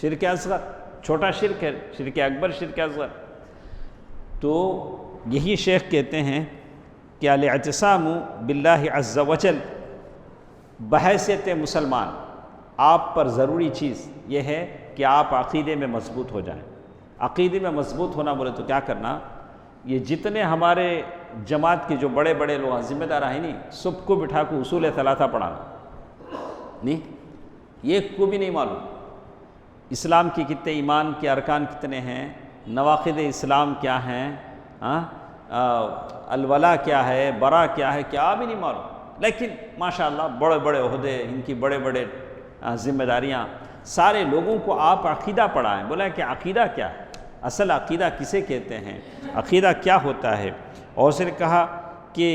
شرک اصغر، چھوٹا شرک ہے، شرک اکبر، شرک اصغر. تو یہی شیخ کہتے ہیں کہ الاعتصام باللہ عز وجل بحیثیت مسلمان آپ پر ضروری چیز یہ ہے کہ آپ عقیدے میں مضبوط ہو جائیں۔ عقیدے میں مضبوط ہونا بولے تو کیا کرنا، یہ جتنے ہمارے جماعت کے جو بڑے بڑے لوگ ذمہ دار ہیں نہیں، سب کو بٹھا کے اصول ثلاثہ پڑھانا نہیں، یہ کو بھی نہیں معلوم اسلام کی کتنے، ایمان کے ارکان کتنے ہیں، نواقض اسلام کیا ہیں، الولا کیا ہے، برا کیا ہے، کیا بھی نہیں معلوم، لیکن ماشاءاللہ بڑے بڑے عہدے، ان کی بڑے بڑے ذمہ داریاں، سارے لوگوں کو آپ عقیدہ پڑھائیں۔ بولا کہ عقیدہ کیا ہے، اصل عقیدہ کسے کہتے ہیں، عقیدہ کیا ہوتا ہے، اور اس نے کہا کہ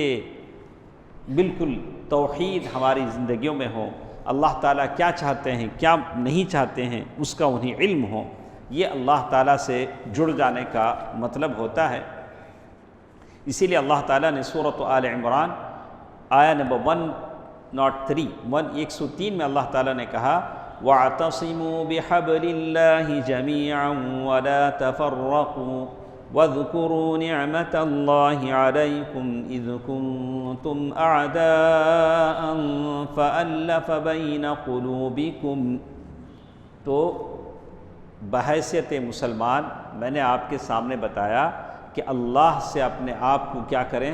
بالکل توحید ہماری زندگیوں میں ہو، اللہ تعالیٰ کیا چاہتے ہیں کیا نہیں چاہتے ہیں اس کا انہیں علم ہو، یہ اللہ تعالیٰ سے جڑ جانے کا مطلب ہوتا ہے۔ اسی لیے اللہ تعالیٰ نے سورۃ آل عمران آیہ نمبر 103 میں اللہ تعالیٰ نے کہا وَاعْتَصِمُوا بِحَبْلِ اللَّهِ جَمِيعًا وَلَا تَفَرَّقُوا وَاذْكُرُوا نِعْمَةَ اللَّهِ عَلَيْكُمْ إِذْ كُنْتُمْ أَعْدَاءً فَأَلَّفَ بَيْنَ قُلُوبِكُمْ۔ تو بحیثیت مسلمان میں نے آپ کے سامنے بتایا کہ اللہ سے اپنے آپ کو کیا کریں،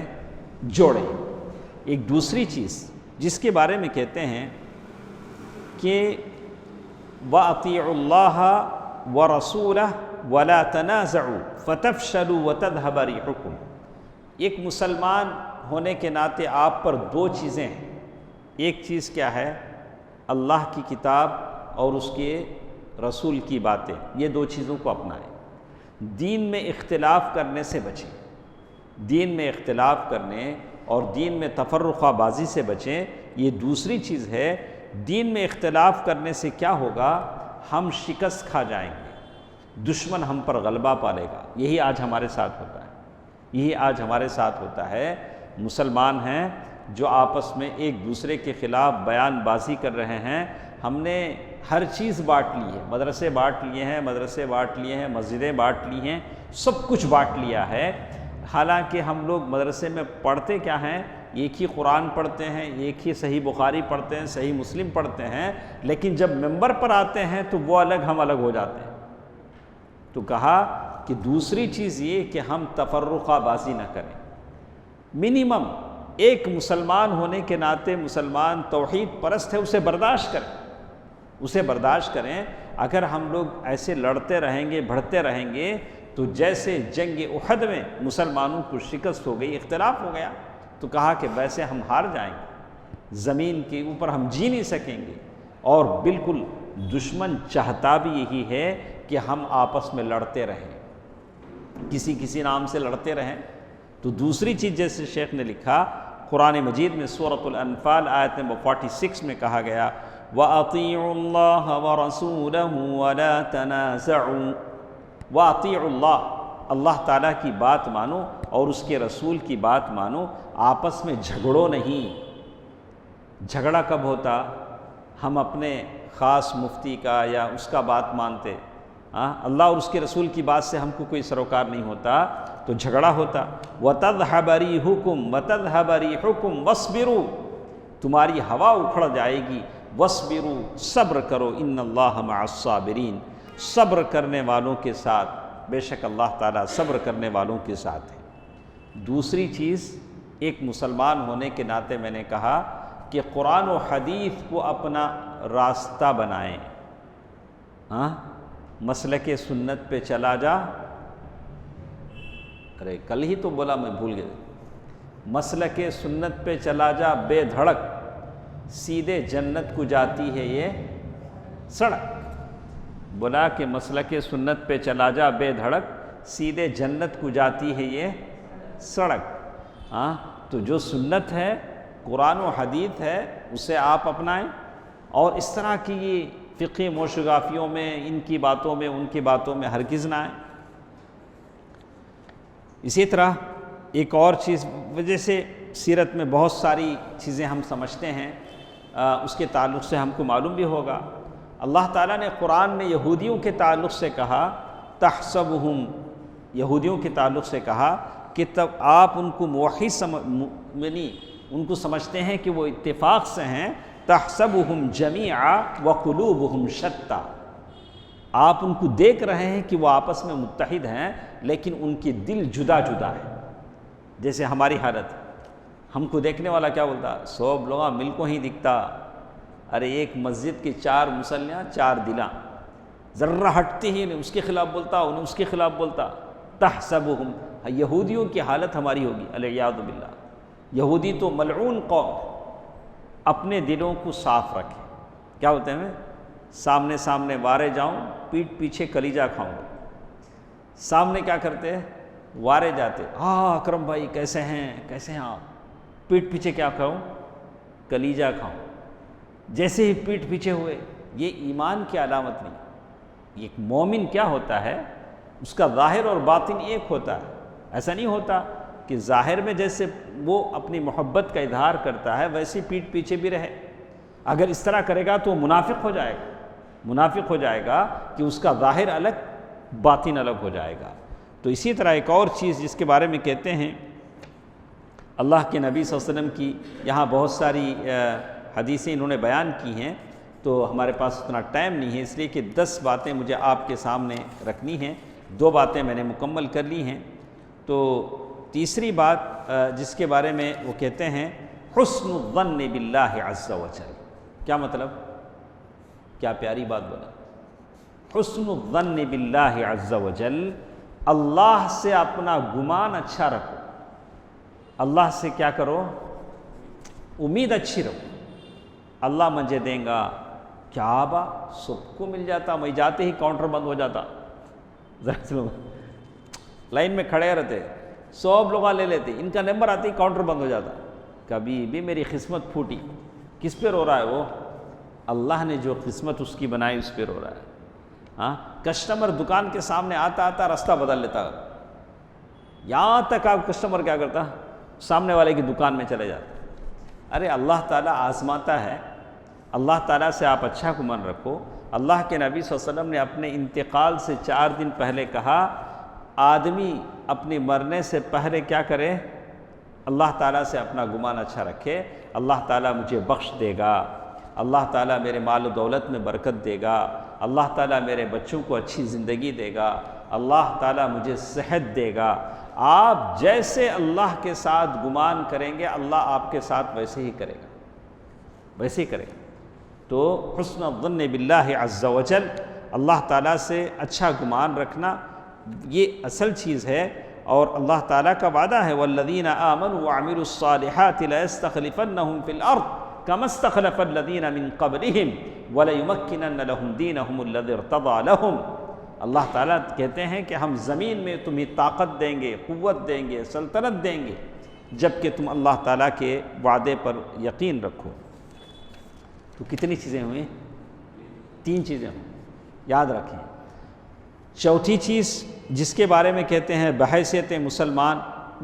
جوڑیں۔ ایک دوسری چیز جس کے بارے میں کہتے ہیں کہ وَأَطِيعُوا اللَّهَ وَرَسُولَهُ وَلَا تَنَازَعُوا فَتَفْشَلُوا وَتَذْهَبَ رِيحُكُمْ۔ ایک مسلمان ہونے کے ناطے آپ پر دو چیزیں ہیں، ایک چیز کیا ہے، اللہ کی کتاب اور اس کے رسول کی باتیں، یہ دو چیزوں کو اپنائیں۔ دین میں اختلاف کرنے سے بچیں، دین میں اختلاف کرنے اور دین میں تفرقہ بازی سے بچیں۔ یہ دوسری چیز ہے، دین میں اختلاف کرنے سے کیا ہوگا، ہم شکست کھا جائیں گے، دشمن ہم پر غلبہ پالے گا۔ یہی آج ہمارے ساتھ ہوتا ہے، یہی آج ہمارے ساتھ ہوتا ہے۔ مسلمان ہیں جو آپس میں ایک دوسرے کے خلاف بیان بازی کر رہے ہیں۔ ہم نے ہر چیز بانٹ لی ہے، مدرسے بانٹ لیے ہیں، مسجدیں بانٹ لی ہیں، سب کچھ بانٹ لیا ہے۔ حالانکہ ہم لوگ مدرسے میں پڑھتے کیا ہیں، ایک ہی قرآن پڑھتے ہیں، ایک ہی صحیح بخاری پڑھتے ہیں، صحیح مسلم پڑھتے ہیں، لیکن جب ممبر پر آتے ہیں تو وہ الگ ہم الگ ہو جاتے ہیں۔ تو کہا کہ دوسری چیز یہ کہ ہم تفرقہ بازی نہ کریں، منیمم ایک مسلمان ہونے کے ناطے مسلمان توحید پرست ہے، اسے برداشت کریں۔ اگر ہم لوگ ایسے لڑتے رہیں گے، بڑھتے رہیں گے، تو جیسے جنگ احد میں مسلمانوں کو شکست ہو گئی، اختلاف ہو گیا، تو کہا کہ ویسے ہم ہار جائیں گے، زمین کے اوپر ہم جی نہیں سکیں گے، اور بالکل دشمن چاہتا بھی یہی ہے کہ ہم آپس میں لڑتے رہیں، کسی نام سے لڑتے رہیں۔ تو دوسری چیز جیسے شیخ نے لکھا قرآن مجید میں سورۃ الانفال آیت نمبر 46 میں کہا گیا وَأَطِيعُوا اللَّهَ وَرَسُولَهُ وَلَا تَنَازَعُوا۔ وَأَطِيعُوا اللَّهَ، اللہ تعالیٰ کی بات مانو اور اس کے رسول کی بات مانو، آپس میں جھگڑو نہیں۔ جھگڑا کب ہوتا، ہم اپنے خاص مفتی کا یا اس کا بات مانتے، اللہ اور اس کے رسول کی بات سے ہم کو کوئی سروکار نہیں ہوتا تو جھگڑا ہوتا۔ وَتَذْهَبَ رِيحُكُمْ وَاصْبِرُوا، تمہاری ہوا اکھڑ جائے گی، وَاصْبِرُوا، صبر کرو، إِنَّ اللَّهَ مَعَ الصَّابِرِينَ، صبر کرنے والوں کے ساتھ، بے شک اللہ تعالیٰ صبر کرنے والوں کے ساتھ ہے۔ دوسری چیز، ایک مسلمان ہونے کے ناطے میں نے کہا کہ قرآن و حدیث کو اپنا راستہ بنائیں۔ مسلک سنت پہ چلا جا، ارے کل ہی تو بولا، میں بھول گیا، مسلک سنت پہ چلا جا بے دھڑک، سیدھے جنت کو جاتی ہے یہ سڑک۔ بولا کہ مسلک سنت پہ چلا جا بے دھڑک، سیدھے جنت کو جاتی ہے یہ سڑک۔ تو جو سنت ہے، قرآن و حدیث ہے، اسے آپ اپنائیں، اور اس طرح کی یہ فقہی موشگافیوں میں، ان کی باتوں میں، ان کی باتوں میں ہرگز نہ آئیں۔ اسی طرح ایک اور چیز، وجہ سے سیرت میں بہت ساری چیزیں ہم سمجھتے ہیں، اس کے تعلق سے ہم کو معلوم بھی ہوگا۔ اللہ تعالیٰ نے قرآن میں یہودیوں کے تعلق سے کہا تحسبہم، یہودیوں کے تعلق سے کہا کہ تب آپ ان کو موحد ان کو سمجھتے ہیں کہ وہ اتفاق سے ہیں، تحسبهم جميعا وقلوبهم شتى، آپ ان کو دیکھ رہے ہیں کہ وہ آپس میں متحد ہیں لیکن ان کے دل جدا جدا ہیں۔ جیسے ہماری حالت، ہم کو دیکھنے والا کیا بولتا، سب لوگاں مل کو ہی دکھتا، ارے ایک مسجد کی 4 مصلیاں 4 دلاں، ذرہ ہٹتے ہی نہیں، اس کے خلاف بولتا، انہیں اس کے خلاف بولتا۔ تحسبهم، یہودیوں کی حالت ہماری ہوگی، العیاذ باللہ۔ یہودی تو ملعون قوم، اپنے دلوں کو صاف رکھے۔ کیا ہوتے ہیں، سامنے سامنے وارے جاؤں، پیٹھ پیچھے کلیجہ کھاؤں گا۔ سامنے کیا کرتے ہیں، وارے جاتے، ہاں اکرم بھائی کیسے ہیں آپ، پیٹھ پیچھے کیا کھاؤں، کلیجہ کھاؤں۔ جیسے ہی پیٹھ پیچھے ہوئے، یہ ایمان کی علامت نہیں۔ ایک مومن کیا ہوتا ہے، اس کا ظاہر اور باطن ایک ہوتا ہے۔ ایسا نہیں ہوتا کہ ظاہر میں جیسے وہ اپنی محبت کا اظہار کرتا ہے ویسے پیٹھ پیچھے بھی رہے۔ اگر اس طرح کرے گا تو وہ منافق ہو جائے گا کہ اس کا ظاہر الگ باطن الگ ہو جائے گا۔ تو اسی طرح ایک اور چیز جس کے بارے میں کہتے ہیں، اللہ کے نبی صلی اللہ علیہ وسلم کی یہاں بہت ساری حدیثیں انہوں نے بیان کی ہیں، تو ہمارے پاس اتنا ٹائم نہیں ہے، اس لیے کہ 10 باتیں مجھے آپ کے سامنے رکھنی ہیں، 2 باتیں میں نے مکمل کر لی ہیں۔ تو تیسری بات جس کے بارے میں وہ کہتے ہیں، حسن الظن باللہ عز وجل۔ کیا مطلب، کیا پیاری بات بولا، حسن الظن باللہ عز وجل، اللہ سے اپنا گمان اچھا رکھو، اللہ سے کیا کرو، امید اچھی رکھو، اللہ مجھے دیں گا، کیا با سب کو مل جاتا، میں جاتے ہی کاؤنٹر بند ہو جاتا، لائن میں کھڑے رہتے، سب لوگ لے لیتے، ان کا نمبر آتے ہی کاؤنٹر بند ہو جاتا۔ کبھی بھی میری قسمت پھوٹی، کس پہ رو رہا ہے وہ، اللہ نے جو قسمت اس کی بنائی اس پہ رو رہا ہے۔ ہاں، کسٹمر دکان کے سامنے آتا راستہ بدل لیتا، یہاں تک آپ کسٹمر کیا کرتا، سامنے والے کی دکان میں چلے جاتا۔ ارے اللہ تعالیٰ آزماتا ہے، اللہ تعالیٰ سے آپ اچھا گمان رکھو۔ اللہ کے نبی صلی اللہ علیہ وسلم نے اپنے انتقال سے 4 دن پہلے کہا، آدمی اپنے مرنے سے پہلے کیا کرے، اللہ تعالیٰ سے اپنا گمان اچھا رکھے، اللہ تعالیٰ مجھے بخش دے گا، اللہ تعالیٰ میرے مال و دولت میں برکت دے گا، اللہ تعالیٰ میرے بچوں کو اچھی زندگی دے گا، اللہ تعالیٰ مجھے صحت دے گا۔ آپ جیسے اللہ کے ساتھ گمان کریں گے، اللہ آپ کے ساتھ ویسے ہی کرے گا۔ تو حسن الظن باللہ عز وجل، اللہ تعالیٰ سے اچھا گمان رکھنا، یہ اصل چیز ہے۔ اور اللہ تعالیٰ کا وعدہ ہے، والذین آمنوا وعملوا الصالحات ليستخلفنهم في الارض كما استخلف الذین من قبلهم وليمكنن لهم دینهم الذی ارتضى لهم۔ اللہ تعالیٰ کہتے ہیں کہ ہم زمین میں تمہیں طاقت دیں گے، قوت دیں گے، سلطنت دیں گے، جبکہ تم اللہ تعالیٰ کے وعدے پر یقین رکھو۔ تو کتنی چیزیں ہوئیں، 3 چیزیں ہوئیں، یاد رکھیں۔ چوتھی چیز جس کے بارے میں کہتے ہیں بحیثیت مسلمان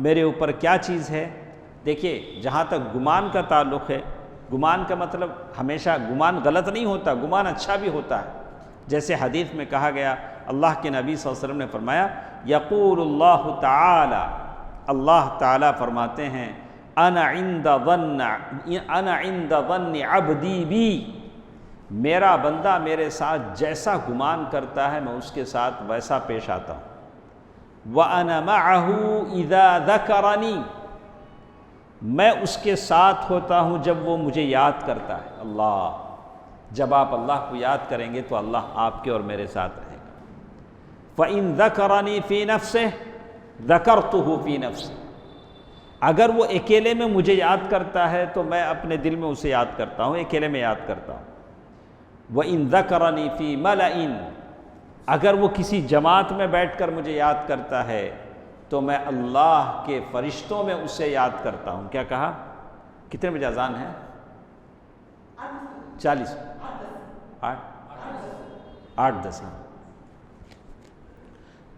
میرے اوپر کیا چیز ہے، دیکھیے جہاں تک گمان کا تعلق ہے، گمان کا مطلب ہمیشہ گمان غلط نہیں ہوتا، گمان اچھا بھی ہوتا ہے۔ جیسے حدیث میں کہا گیا، اللہ کے نبی صلی اللہ علیہ وسلم نے فرمایا، یقول اللہ تعالی، اللہ تعالی فرماتے ہیں، انا عند ظن عبدی بی، میرا بندہ میرے ساتھ جیسا گمان کرتا ہے میں اس کے ساتھ ویسا پیش آتا ہوں۔ وَأَنَا مَعَهُ إِذَا ذَكَرَنِي، میں اس کے ساتھ ہوتا ہوں جب وہ مجھے یاد کرتا ہے۔ اللہ، جب آپ اللہ کو یاد کریں گے تو اللہ آپ کے اور میرے ساتھ رہے گا۔ فَإِن ذَكَرَنِي فِي نَفْسِهِ ذَكَرْتُهُ فِي نَفْسِهِ، اگر وہ اکیلے میں مجھے یاد کرتا ہے تو میں اپنے دل میں اسے یاد کرتا ہوں، اکیلے میں یاد کرتا ہوں۔ وَإِن ذَكَرَنِي فِي مَلَئٍ، اگر وہ کسی جماعت میں بیٹھ کر مجھے یاد کرتا ہے تو میں اللہ کے فرشتوں میں اسے یاد کرتا ہوں۔ کیا کہا، کتنے بجے اذان ہے، 40، 8-10۔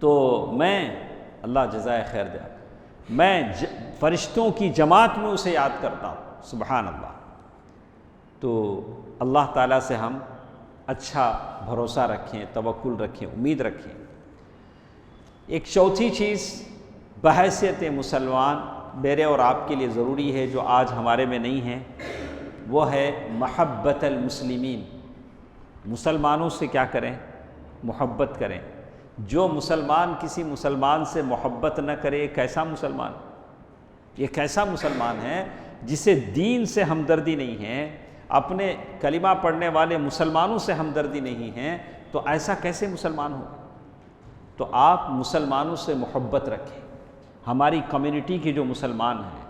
تو میں، اللہ جزائے خیر دے، میں فرشتوں کی جماعت میں اسے یاد کرتا ہوں، سبحان اللہ۔ تو اللہ تعالیٰ سے ہم اچھا بھروسہ رکھیں، توکل رکھیں، امید رکھیں۔ ایک چوتھی چیز بحیثیت مسلمان میرے اور آپ کے لیے ضروری ہے، جو آج ہمارے میں نہیں ہے، وہ ہے محبت المسلمین، مسلمانوں سے کیا کریں؟ محبت کریں۔ جو مسلمان کسی مسلمان سے محبت نہ کرے، کیسا مسلمان؟ یہ کیسا مسلمان ہے جسے دین سے ہمدردی نہیں ہے، اپنے کلمہ پڑھنے والے مسلمانوں سے ہمدردی نہیں ہے، تو ایسا کیسے مسلمان ہو؟ تو آپ مسلمانوں سے محبت رکھیں۔ ہماری کمیونٹی کے جو مسلمان ہیں،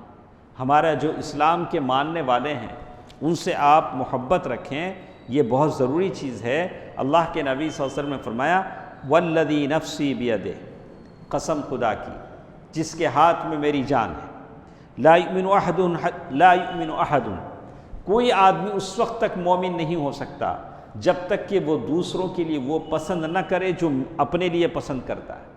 ہمارا جو اسلام کے ماننے والے ہیں، ان سے آپ محبت رکھیں، یہ بہت ضروری چیز ہے۔ اللہ کے نبی صلی اللہ علیہ وسلم نے فرمایا والذی نفسی بیدہ، قسم خدا کی جس کے ہاتھ میں میری جان ہے، لا یؤمن احد، کوئی آدمی اس وقت تک مومن نہیں ہو سکتا جب تک کہ وہ دوسروں کے لیے وہ پسند نہ کرے جو اپنے لیے پسند کرتا ہے۔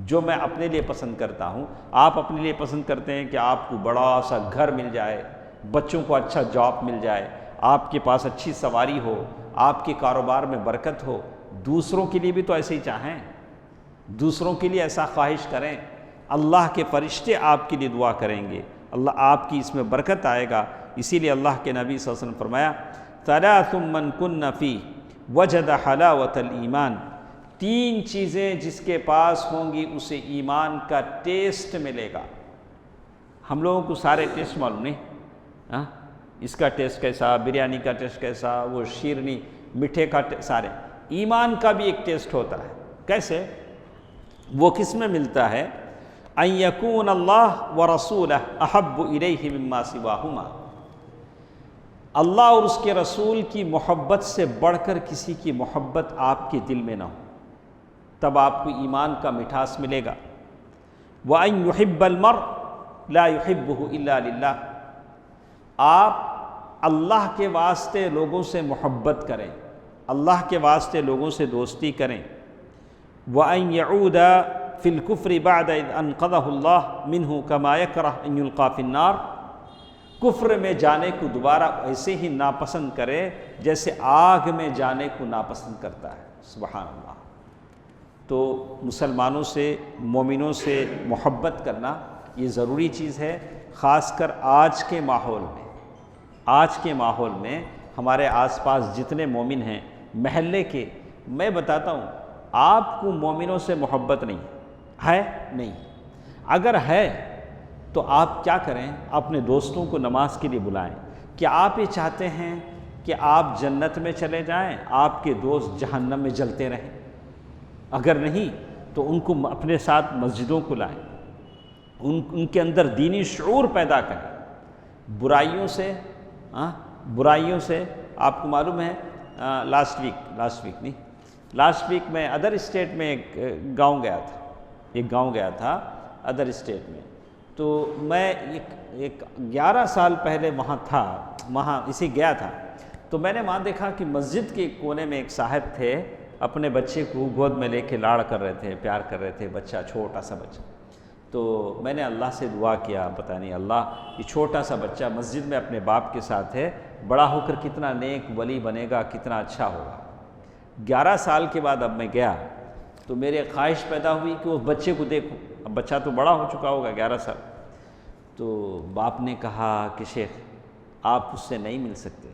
جو میں اپنے لیے پسند کرتا ہوں، آپ اپنے لیے پسند کرتے ہیں کہ آپ کو بڑا سا گھر مل جائے، بچوں کو اچھا جاب مل جائے، آپ کے پاس اچھی سواری ہو، آپ کے کاروبار میں برکت ہو۔ دوسروں کے لیے بھی تو ایسے ہی چاہیں، دوسروں کے لیے ایسا خواہش کریں۔ اللہ کے فرشتے آپ کے لیے دعا کریں گے، اللہ آپ کی اس میں برکت آئے گا۔ اسی لیے اللہ کے نبی صلی اللہ علیہ وسلم فرمایا ثلاث من کن فی وجد حلاوۃ الایمان، تین چیزیں جس کے پاس ہوں گی اسے ایمان کا ٹیسٹ ملے گا۔ ہم لوگوں کو سارے ٹیسٹ معلوم نہیں، اس کا ٹیسٹ کیسا، بریانی کا ٹیسٹ کیسا، وہ شیرنی میٹھے کا سارے۔ ایمان کا بھی ایک ٹیسٹ ہوتا ہے، کیسے؟ وہ کس میں ملتا ہے؟ ان یکون اللہ ورسولہ احب الیہ مما سواہما، اللہ اور اس کے رسول کی محبت سے بڑھ کر کسی کی محبت آپ کے دل میں نہ ہو، تب آپ کو ایمان کا مٹھاس ملے گا۔ وَأَن يُحِبَّ الْمَرْءَ لَا يُحِبُّهُ إِلَّا لِلَّهِ، آپ اللہ کے واسطے لوگوں سے محبت کریں، اللہ کے واسطے لوگوں سے دوستی کریں۔ وَأَن يَعُودَ فِي الْكُفْرِ بَعْدَ إِذْ أَنْقَذَهُ اللَّهُ مِنْهُ كَمَا يَكْرَهُ أَن يُلْقَىٰ فِي النَّارِ، کفر میں جانے کو دوبارہ ایسے ہی ناپسند کرے جیسے آگ میں جانے کو ناپسند کرتا ہے۔ سبحان اللہ۔ تو مسلمانوں سے، مومنوں سے محبت کرنا یہ ضروری چیز ہے، خاص کر آج کے ماحول میں۔ آج کے ماحول میں ہمارے آس پاس جتنے مومن ہیں محلے کے، میں بتاتا ہوں آپ کو مومنوں سے محبت نہیں ہے، نہیں، اگر ہے تو آپ کیا کریں؟ اپنے دوستوں کو نماز کے لیے بلائیں۔ کیا آپ یہ چاہتے ہیں کہ آپ جنت میں چلے جائیں، آپ کے دوست جہنم میں جلتے رہیں؟ اگر نہیں تو ان کو اپنے ساتھ مسجدوں کو لائیں، ان کے اندر دینی شعور پیدا کریں۔ برائیوں سے آپ کو معلوم ہے لاسٹ ویک میں ادر اسٹیٹ میں ایک گاؤں گیا تھا ادر اسٹیٹ میں، تو میں ایک 11 سال پہلے وہاں گیا تھا، تو میں نے وہاں دیکھا کہ مسجد کے کونے میں ایک صاحب تھے، اپنے بچے کو گود میں لے کے لاڑ کر رہے تھے، پیار کر رہے تھے، بچہ چھوٹا سا بچہ۔ تو میں نے اللہ سے دعا کیا، پتہ نہیں اللہ یہ چھوٹا سا بچہ مسجد میں اپنے باپ کے ساتھ ہے، بڑا ہو کر کتنا نیک ولی بنے گا، کتنا اچھا ہوگا۔ 11 سال کے بعد اب میں گیا تو میرے خواہش پیدا ہوئی کہ اس بچے کو دیکھوں۔ اب بچہ تو بڑا ہو چکا ہوگا، 11 سال۔ تو باپ نے کہا کہ شیخ آپ اس سے نہیں مل سکتے۔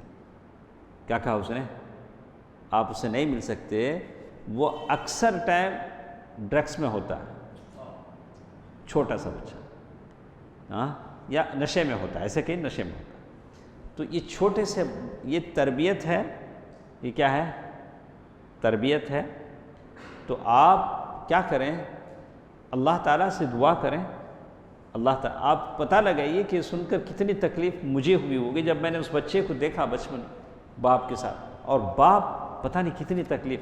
کیا کہا اس نے؟ آپ اس سے نہیں مل سکتے، وہ اکثر ٹائم ڈرگس میں ہوتا ہے، چھوٹا سا بچہ، یا نشے میں ہوتا ہے، ایسے کہیں نشے میں ہوتا ہے۔ تو یہ چھوٹے سے، یہ تربیت ہے، یہ کیا ہے؟ تربیت ہے۔ تو آپ کیا کریں؟ اللہ تعالیٰ سے دعا کریں، اللہ تعالیٰ، آپ پتہ لگائیے کہ سن کر کتنی تکلیف مجھے ہوئی ہوگی جب میں نے اس بچے کو دیکھا بچپن باپ کے ساتھ، اور باپ پتہ نہیں کتنی تکلیف۔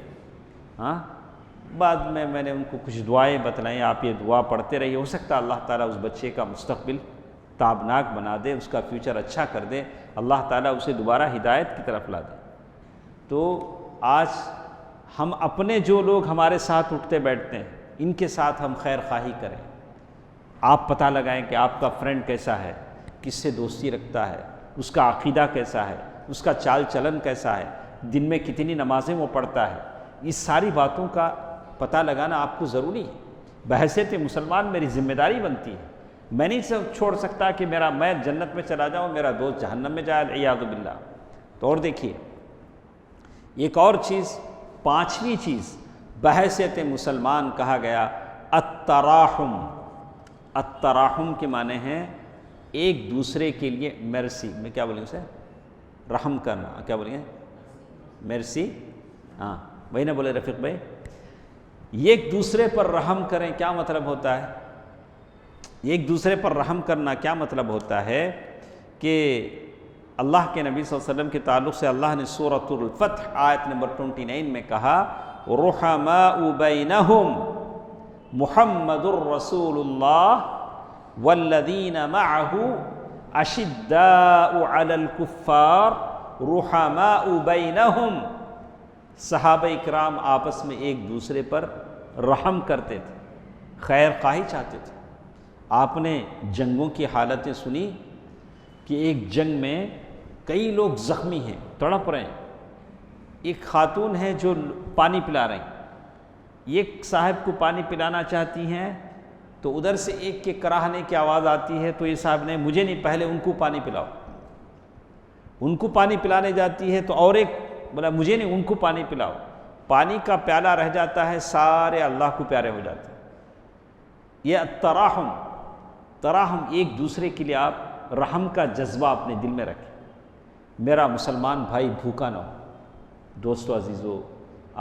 بعد میں نے ان کو کچھ دعائیں بتلائیں، آپ یہ دعا پڑھتے رہیے، ہو سکتا ہے اللہ تعالیٰ اس بچے کا مستقبل تابناک بنا دے، اس کا فیوچر اچھا کر دے، اللہ تعالیٰ اسے دوبارہ ہدایت کی طرف لا دے۔ تو آج ہم اپنے جو لوگ ہمارے ساتھ اٹھتے بیٹھتے ہیں ان کے ساتھ ہم خیر خواہی کریں۔ آپ پتہ لگائیں کہ آپ کا فرینڈ کیسا ہے، کس سے دوستی رکھتا ہے، اس کا عقیدہ کیسا ہے، اس کا چال چلن کیسا ہے، دن میں کتنی نمازیں وہ پڑھتا ہے۔ اس ساری باتوں کا پتہ لگانا آپ کو ضروری ہے۔ بحیثیت مسلمان میری ذمہ داری بنتی ہے میں نہیں چھوڑ سکتا کہ میں جنت میں چلا جاؤں، میرا دوست جہنم میں جائے، العیاذ باللہ۔ تو اور دیکھیے ایک اور چیز، پانچویں چیز بحیثیت مسلمان کہا گیا التراحم۔ التراحم کے معنی ہیں ایک دوسرے کے لیے مرسی، میں کیا بولیں اسے، رحم کرنا، کیا بولیں گے، مرسی، ہاں وہی نہ بولے رفیق بھائی، ایک دوسرے پر رحم کریں، کیا مطلب ہوتا ہے؟ ایک دوسرے پر رحم کرنا کیا مطلب ہوتا ہے کہ اللہ کے نبی صلی اللہ علیہ وسلم کے تعلق سے اللہ نے سورۃ الفتح آیت نمبر 29 میں کہا رحماء بینہم محمد الرسول اللہ والذین معہ اشداء علی الکفار رحماء بینہم۔ صحابہ اکرام آپس میں ایک دوسرے پر رحم کرتے تھے، خیر خواہی چاہتے تھے۔ آپ نے جنگوں کی حالتیں سنی کہ ایک جنگ میں کئی لوگ زخمی ہیں، تڑپ رہے ہیں، ایک خاتون ہے جو پانی پلا رہی، ایک صاحب کو پانی پلانا چاہتی ہیں تو ادھر سے ایک کے کراہنے کی آواز آتی ہے، تو یہ صاحب نے مجھے نہیں، پہلے ان کو پانی پلاؤ، ان کو پانی پلانے جاتی ہے تو اور ایک بولا مجھے نہیں، ان کو پانی پلاؤ، پانی کا پیالہ رہ جاتا ہے، سارے اللہ کو پیارے ہو جاتے ہیں۔ یہ التراحم، تراحم، ایک دوسرے کے لیے آپ رحم کا جذبہ اپنے دل میں رکھیں، میرا مسلمان بھائی بھوکا نہ ہو۔ دوستو عزیزو،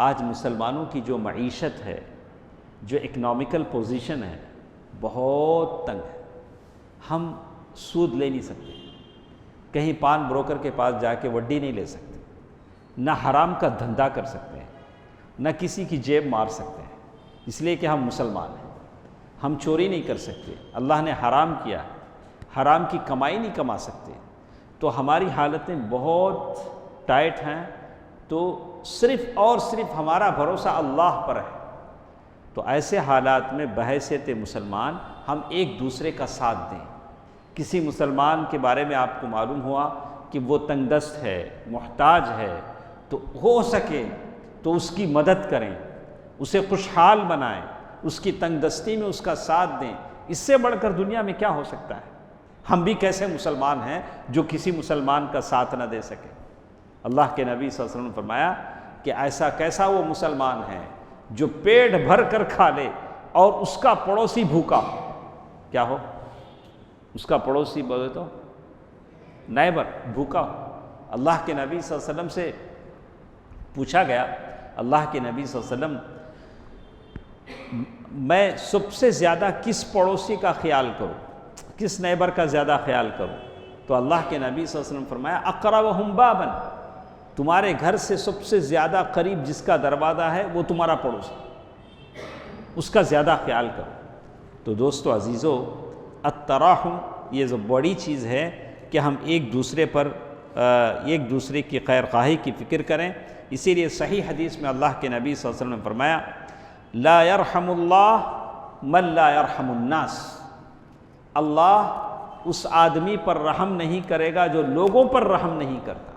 آج مسلمانوں کی جو معیشت ہے، جو اکنامیکل پوزیشن ہے، بہت تنگ ہے۔ ہم سود لے نہیں سکتے، کہیں پان بروکر کے پاس جا کے وڈی نہیں لے سکتے، نہ حرام کا دھندا کر سکتے ہیں، نہ کسی کی جیب مار سکتے ہیں، اس لیے کہ ہم مسلمان ہیں۔ ہم چوری نہیں کر سکتے، اللہ نے حرام کیا، حرام کی کمائی نہیں کما سکتے، تو ہماری حالتیں بہت ٹائٹ ہیں، تو صرف اور صرف ہمارا بھروسہ اللہ پر ہے۔ تو ایسے حالات میں بحیثیت مسلمان ہم ایک دوسرے کا ساتھ دیں۔ کسی مسلمان کے بارے میں آپ کو معلوم ہوا کہ وہ تنگ دست ہے، محتاج ہے، تو ہو سکے تو اس کی مدد کریں، اسے خوشحال بنائیں، اس کی تنگ دستی میں اس کا ساتھ دیں۔ اس سے بڑھ کر دنیا میں کیا ہو سکتا ہے؟ ہم بھی کیسے مسلمان ہیں جو کسی مسلمان کا ساتھ نہ دے سکے؟ اللہ کے نبی صلی اللہ علیہ وسلم نے فرمایا کہ ایسا کیسا وہ مسلمان ہے جو پیٹ بھر کر کھا لے اور اس کا پڑوسی بھوکا، کیا ہو؟ اس کا پڑوسی بولے تو نیبر بھوکا ہو۔ اللہ کے نبی صلی اللہ علیہ وسلم سے پوچھا گیا، اللہ کے نبی صلی اللہ علیہ وسلم میں سب سے زیادہ کس پڑوسی کا خیال کروں، کس نیبر کا زیادہ خیال کروں؟ تو اللہ کے نبی صلی اللہ علیہ وسلم فرمایا اقربہم بابا، تمہارے گھر سے سب سے زیادہ قریب جس کا دروازہ ہے وہ تمہارا پڑوسی، اس کا زیادہ خیال کرو۔ تو دوستو عزیزو، التراحم یہ جو بڑی چیز ہے کہ ہم ایک دوسرے پر ایک دوسرے کی خیر خواہی کی فکر کریں۔ اسی لیے صحیح حدیث میں اللہ کے نبی صلی اللہ علیہ وسلم نے فرمایا لا یرحم اللہ من لا یرحم الناس، اللہ اس آدمی پر رحم نہیں کرے گا جو لوگوں پر رحم نہیں کرتا،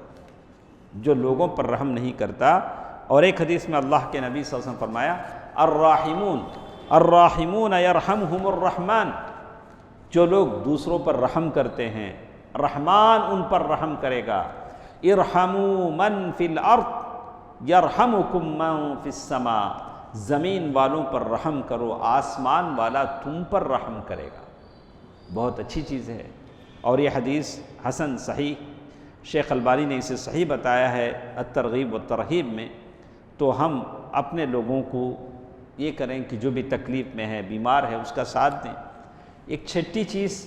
جو لوگوں پر رحم نہیں کرتا۔ اور ایک حدیث میں اللہ کے نبی صلی اللہ علیہ وسلم فرمایا الراحمون الراحمون یرحمہم الرحمن، جو لوگ دوسروں پر رحم کرتے ہیں رحمان ان پر رحم کرے گا۔ ارحموا من فی الارض یرحمکم من فی السماء، زمین والوں پر رحم کرو، آسمان والا تم پر رحم کرے گا۔ بہت اچھی چیز ہے، اور یہ حدیث حسن صحیح، شیخ البانی نے اسے صحیح بتایا ہے الترغیب والترہیب میں۔ تو ہم اپنے لوگوں کو یہ کریں کہ جو بھی تکلیف میں ہے، بیمار ہے، اس کا ساتھ دیں۔ ایک چھٹی چیز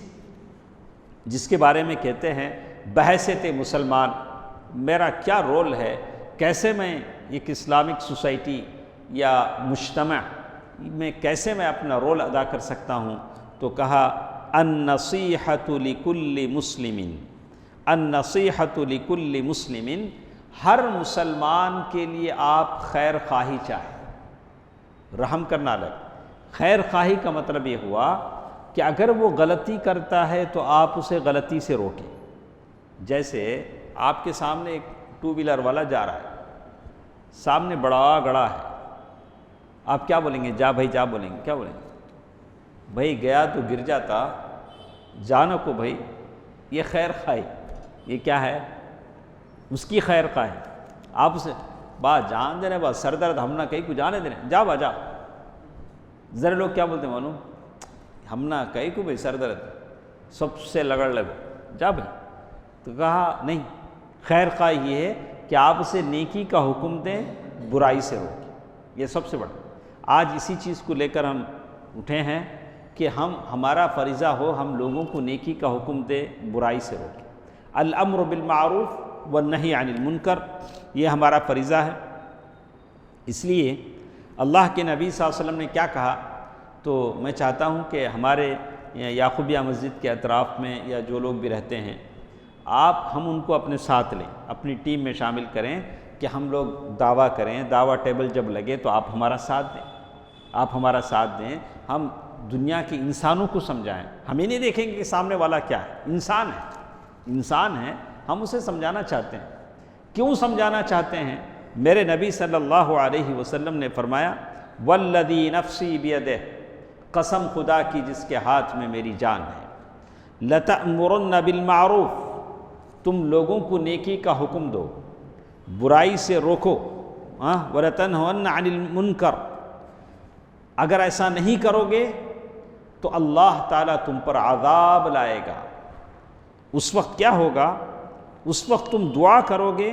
جس کے بارے میں کہتے ہیں بحیثیت مسلمان میرا کیا رول ہے، کیسے میں ایک اسلامک سوسائٹی یا مجتمع میں کیسے میں اپنا رول ادا کر سکتا ہوں، تو کہا النصیحۃ لکل مسلم، النصیحۃ لکل مسلم، ہر مسلمان کے لیے آپ خیر خواہی چاہیں، رحم کرنا الگ۔ خیر خواہی کا مطلب یہ ہوا کہ اگر وہ غلطی کرتا ہے تو آپ اسے غلطی سے روکیں۔ جیسے آپ کے سامنے ایک ٹو ویلر والا جا رہا ہے، سامنے بڑا گڑھا ہے، آپ کیا بولیں گے؟ جا بھائی جا بولیں گے، کیا بولیں گے؟ بھائی گیا تو گر جاتا جانو کو بھائی یہ خیر خواہ، یہ کیا ہے، اس کی خیر خواہ ہے، آپ اسے بات جان دینے، بات سر درد ہم نہ کہیں کو جانے دینے، جا با جا۔ ذرا لوگ کیا بولتے ہیں معلوم، ہم نہ کہیں کو بھائی سر درد سب سے لگڑ لگو، جا بھائی۔ تو کہا نہیں، خیر خواہ یہ ہے کہ آپ اسے نیکی کا حکم دیں، برائی سے روکیں، یہ سب سے بڑا۔ آج اسی چیز کو لے کر ہم اٹھے ہیں کہ ہمارا فریضہ ہو ہم لوگوں کو نیکی کا حکم دے، برائی سے روکیں، الامر بالمعروف والنہی عن المنکر، یہ ہمارا فریضہ ہے۔ اس لیے اللہ کے نبی صلی اللہ علیہ وسلم نے کیا کہا، تو میں چاہتا ہوں کہ ہمارے یعقوبیہ مسجد کے اطراف میں یا جو لوگ بھی رہتے ہیں، ہم ان کو اپنے ساتھ لیں، اپنی ٹیم میں شامل کریں کہ ہم لوگ دعویٰ کریں، دعویٰ ٹیبل جب لگے تو آپ ہمارا ساتھ دیں، آپ ہمارا ساتھ دیں، ہم دنیا کے انسانوں کو سمجھائیں، ہم یہ نہیں دیکھیں گے کہ سامنے والا کیا ہے، انسان ہے، ہم اسے سمجھانا چاہتے ہیں۔ کیوں سمجھانا چاہتے ہیں؟ میرے نبی صلی اللہ علیہ وسلم نے فرمایا والذی نفسی بیدہ، قسم خدا کی جس کے ہاتھ میں میری جان ہے، لتأمرن بالمعروف، تم لوگوں کو نیکی کا حکم دو، برائی سے روکو، وَلَتَنْهُنَّ عَنِ الْمُنْكَرِ، اگر ایسا نہیں کرو گے تو اللہ تعالیٰ تم پر عذاب لائے گا۔ اس وقت کیا ہوگا؟ اس وقت تم دعا کرو گے،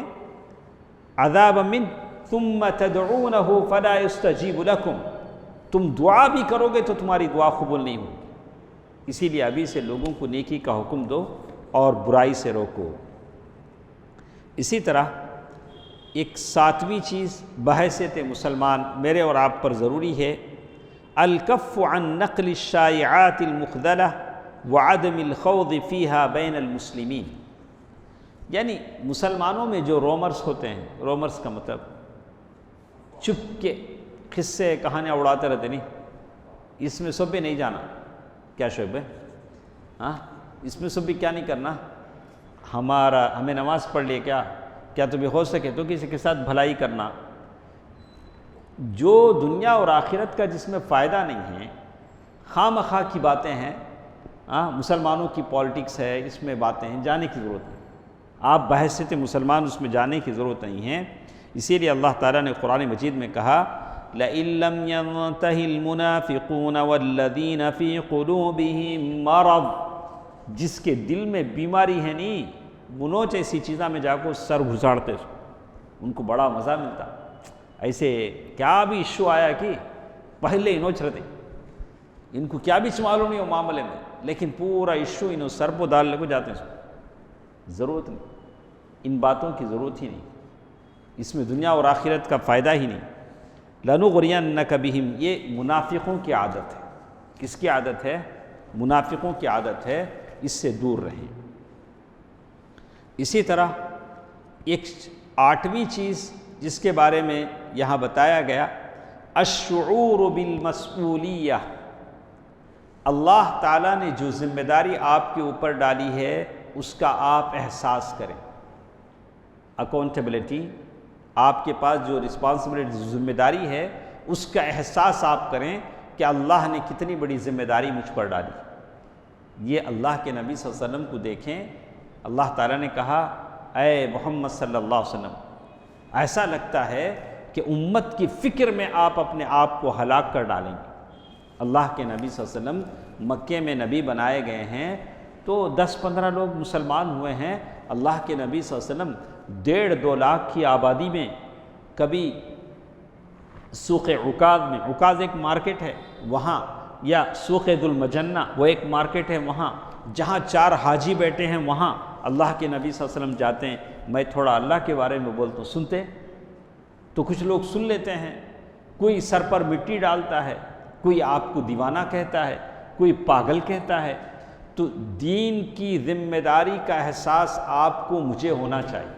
عذاب من ثم تدعونه فلا يستجیب لکم، تم دعا بھی کرو گے تو تمہاری دعا قبول نہیں ہوگی۔ اسی لیے ابھی سے لوگوں کو نیکی کا حکم دو اور برائی سے روکو۔ اسی طرح ایک ساتویں چیز بحیثیت مسلمان میرے اور آپ پر ضروری ہے، الکف عن نقل الشائعات المخذلہ وعدم الخوض فیہا بین المسلمین، یعنی مسلمانوں میں جو رومرز ہوتے ہیں، رومرز کا مطلب چپ کے قصے کہانیاں اڑاتے رہتے، نہیں اس میں سب بھی نہیں جانا، کیا شعب ہے، اس میں سب بھی کیا نہیں کرنا، ہمیں نماز پڑھ لیے کیا تمہیں ہو سکے تو کسی کے ساتھ بھلائی کرنا، جو دنیا اور آخرت کا جس میں فائدہ نہیں ہے، خواہ مخواہ کی باتیں ہیں، مسلمانوں کی پالیٹکس ہے، اس میں باتیں ہیں، جانے کی ضرورت نہیں، آپ بحیثیت مسلمان اس میں جانے کی ضرورت نہیں ہے۔ اسی لیے اللہ تعالیٰ نے قرآن مجید میں کہا لَإِن لَّمْ يَنْتَهِ الْمُنَافِقُونَ وَالَّذِينَ فِي قُلُوبِهِم مَّرَضٌ، جس کے دل میں بیماری ہے نہیں، منوچ ایسی چیزاں میں جا کو سر گھساڑتے، ان کو بڑا مزہ ملتا، ایسے کیا بھی ایشو آیا کہ پہلے انوچ رہتے، ان کو کیا بھی معلوم نہیں ہو معاملے میں، لیکن پورا ایشو انہوں سر پہ ڈال لے کو جاتے ہیں، ضرورت نہیں، ان باتوں کی ضرورت ہی نہیں، اس میں دنیا اور آخرت کا فائدہ ہی نہیں۔ لَنُغْرِيَنَّكَ بِهِمْ، یہ منافقوں کی عادت ہے۔ کس کی عادت ہے؟ منافقوں کی عادت ہے، اس سے دور رہیں۔ اسی طرح ایک 8ویں چیز جس کے بارے میں یہاں بتایا گیا، الشعور بالمسئولیہ، اللہ تعالیٰ نے جو ذمہ داری آپ کے اوپر ڈالی ہے اس کا آپ احساس کریں، اکاؤنٹیبلٹی، آپ کے پاس جو رسپانسبلٹی ذمہ داری ہے اس کا احساس آپ کریں کہ اللہ نے کتنی بڑی ذمہ داری مجھ پر ڈالی۔ یہ اللہ کے نبی صلی اللہ علیہ وسلم کو دیکھیں، اللہ تعالیٰ نے کہا اے محمد صلی اللہ علیہ وسلم، ایسا لگتا ہے کہ امت کی فکر میں آپ اپنے آپ کو ہلاک کر ڈالیں گے۔ اللہ کے نبی صلی اللہ علیہ وسلم مکے میں نبی بنائے گئے ہیں تو 10-15 لوگ مسلمان ہوئے ہیں، اللہ کے نبی صلی اللہ علیہ وسلم 1.5-2 لاکھ کی آبادی میں، کبھی سوق عکاظ میں، عکاظ ایک مارکیٹ ہے وہاں، یا سوق ذو المجنہ وہ ایک مارکیٹ ہے وہاں، جہاں 4 حاجی بیٹھے ہیں وہاں اللہ کے نبی صلی اللہ علیہ وسلم جاتے ہیں۔ میں تھوڑا اللہ کے بارے میں بولتا ہوں، سنتے تو کچھ لوگ سن لیتے ہیں، کوئی سر پر مٹی ڈالتا ہے، کوئی آپ کو دیوانہ کہتا ہے، کوئی پاگل کہتا ہے۔ تو دین کی ذمہ داری کا احساس آپ کو مجھے ہونا چاہیے۔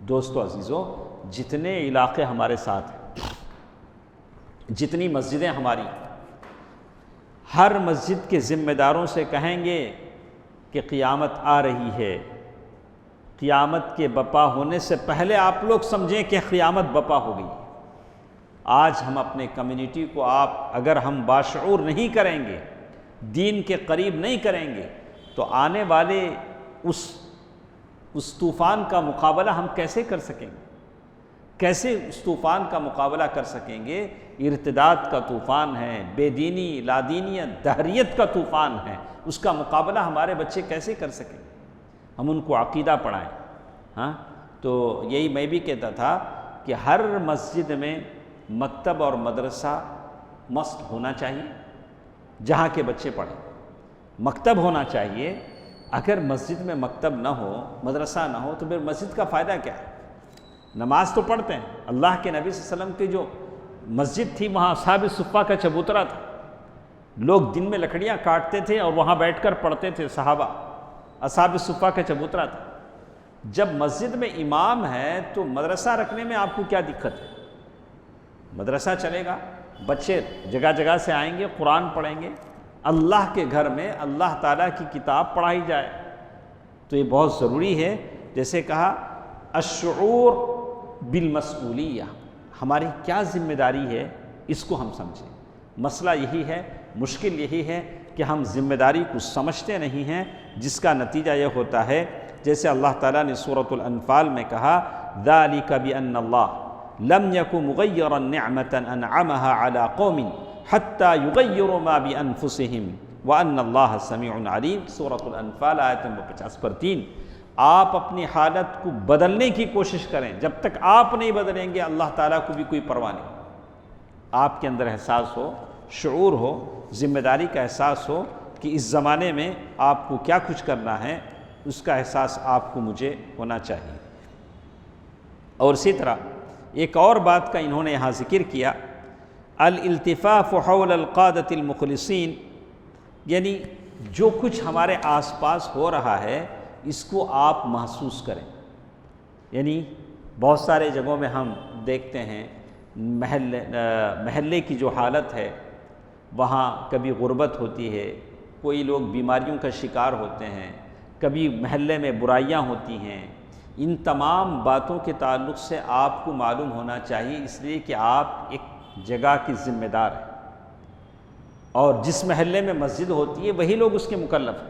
دوستو عزیزو، جتنے علاقے ہمارے ساتھ ہیں، جتنی مسجدیں ہماری، ہر مسجد کے ذمہ داروں سے کہیں گے کہ قیامت آ رہی ہے، قیامت کے بپا ہونے سے پہلے آپ لوگ سمجھیں کہ قیامت بپا ہو گئی۔ آج ہم اپنے کمیونٹی کو اگر ہم باشعور نہیں کریں گے، دین کے قریب نہیں کریں گے، تو آنے والے اس طوفان کا مقابلہ ہم کیسے کر سکیں گے؟ کیسے اس طوفان کا مقابلہ کر سکیں گے؟ ارتداد کا طوفان ہے، بے دینی، لادینیت، دہریت کا طوفان ہے، اس کا مقابلہ ہمارے بچے کیسے کر سکیں گے؟ ہم ان کو عقیدہ پڑھائیں۔ ہاں، تو یہی میں بھی کہتا تھا کہ ہر مسجد میں مکتب اور مدرسہ مست ہونا چاہیے جہاں کے بچے پڑھیں، مکتب ہونا چاہیے۔ اگر مسجد میں مکتب نہ ہو، مدرسہ نہ ہو، تو پھر مسجد کا فائدہ کیا ہے؟ نماز تو پڑھتے ہیں، اللہ کے نبی صلی اللہ علیہ وسلم کی جو مسجد تھی وہاں اصحاب الصفہ کا چبوترا تھا، لوگ دن میں لکڑیاں کاٹتے تھے اور وہاں بیٹھ کر پڑھتے تھے، صحابہ، اصحاب الصفہ کا چبوترا تھا۔ جب مسجد میں امام ہے تو مدرسہ رکھنے میں آپ کو کیا دقت ہے؟ مدرسہ چلے گا، بچے جگہ جگہ سے آئیں گے، قرآن پڑھیں گے، اللہ کے گھر میں اللہ تعالیٰ کی کتاب پڑھائی جائے۔ تو یہ بہت ضروری ہے۔ جیسے کہا الشعور بالمسئولیہ، ہماری کیا ذمہ داری ہے اس کو ہم سمجھیں۔ مسئلہ یہی ہے، مشکل یہی ہے کہ ہم ذمہ داری کو سمجھتے نہیں ہیں، جس کا نتیجہ یہ ہوتا ہے جیسے اللہ تعالیٰ نے سورۃ الانفال میں کہا ذَلِكَ بِأَنَّ اللَّهَ لَمْ يَكُ مُغَيِّرًا نِعْمَةً أَنْعَمَهَا عَلَىٰ قَوْمٍ حَتَّى يُغَيِّرُوا مَا بِأَنفُسِهِمْ وَأَنَّ اللَّهَ سَمِيعٌ عَلِيمٌ۔ سورۃ الانفال آیت نمبر 50 پر 3۔ آپ اپنی حالت کو بدلنے کی کوشش کریں، جب تک آپ نہیں بدلیں گے اللہ تعالیٰ کو بھی کوئی پرواہ نہیں۔ آپ کے اندر احساس ہو، شعور ہو، ذمہ داری کا احساس ہو کہ اس زمانے میں آپ کو کیا کچھ کرنا ہے، اس کا احساس آپ کو مجھے ہونا چاہیے۔ اور اسی طرح ایک اور بات کا انہوں نے یہاں ذکر کیا، الالتفاف حول القادۃ المخلصین، یعنی جو کچھ ہمارے آس پاس ہو رہا ہے اس کو آپ محسوس کریں۔ یعنی بہت سارے جگہوں میں ہم دیکھتے ہیں محلے کی جو حالت ہے، وہاں کبھی غربت ہوتی ہے، کوئی لوگ بیماریوں کا شکار ہوتے ہیں، کبھی محلے میں برائیاں ہوتی ہیں۔ ان تمام باتوں کے تعلق سے آپ کو معلوم ہونا چاہیے، اس لیے کہ آپ ایک جگہ کی ذمہ دار ہیں، اور جس محلے میں مسجد ہوتی ہے وہی لوگ اس کے مکلف ہیں۔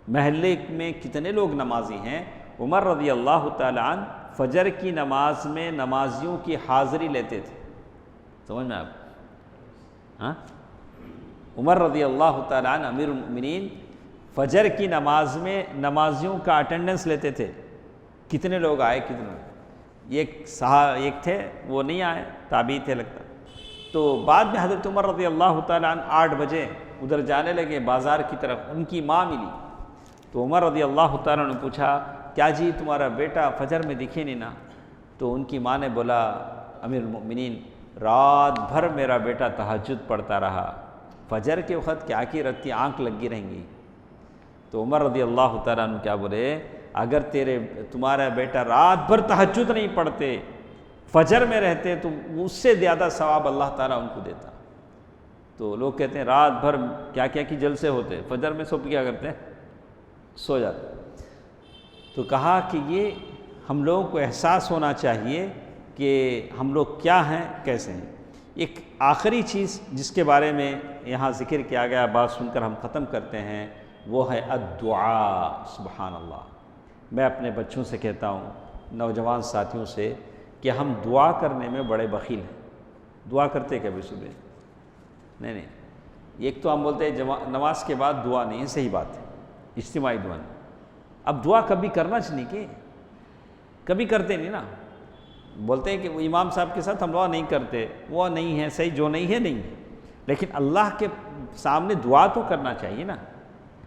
محلے میں کتنے لوگ نمازی ہیں؟ عمر رضی اللہ تعالیٰ عنہ فجر کی نماز میں نمازیوں کی حاضری لیتے تھے، سمجھ میں آپ؟ ہاں، عمر رضی اللہ تعالیٰ عنہ امیر المؤمنین فجر کی نماز میں نمازیوں کا اٹینڈنس لیتے تھے۔ کتنے لوگ آئے، کتنے؟ ایک تھے وہ نہیں آئے، تابعی تھے لگتا۔ تو بعد میں حضرت عمر رضی اللہ تعالیٰ عنہ 8 بجے ادھر جانے لگے بازار کی طرف، ان کی ماں ملی تو عمر رضی اللہ تعالیٰ نے پوچھا کیا جی تمہارا بیٹا فجر میں دکھے نہیں نا؟ تو ان کی ماں نے بولا امیر المؤمنین رات بھر میرا بیٹا تہجد پڑھتا رہا، فجر کے وقت کیا کی رتی آنکھ لگی رہیں گی۔ تو عمر رضی اللہ تعالیٰ عنہ کیا بولے، اگر تمہارا بیٹا رات بھر تہجد نہیں پڑھتے، فجر میں رہتے، تو اس سے زیادہ ثواب اللہ تعالیٰ ان کو دیتا۔ تو لوگ کہتے ہیں رات بھر کیا کیا کی جلسے ہوتے، فجر میں سب کیا کرتے ہیں، سو جاتے۔ تو کہا کہ یہ ہم لوگوں کو احساس ہونا چاہیے کہ ہم لوگ کیا ہیں، کیسے ہیں۔ ایک آخری چیز جس کے بارے میں یہاں ذکر کیا گیا، بات سن کر ہم ختم کرتے ہیں، وہ ہے الدعاء۔ سبحان اللہ، میں اپنے بچوں سے کہتا ہوں، نوجوان ساتھیوں سے، کہ ہم دعا کرنے میں بڑے بخیل ہیں۔ دعا کرتے کبھی صبح نہیں۔ ایک تو ہم بولتے ہیں نماز کے بعد دعا نہیں ہے، صحیح بات ہے، اجتماعی دعا نہیں۔ اب دعا کبھی کرنا چاہیے کہ کبھی کرتے نہیں نا، بولتے ہیں کہ وہ امام صاحب کے ساتھ ہم دعا نہیں کرتے، وہ نہیں ہے صحیح، جو نہیں ہے نہیں ہے، لیکن اللہ کے سامنے دعا تو کرنا چاہیے نا۔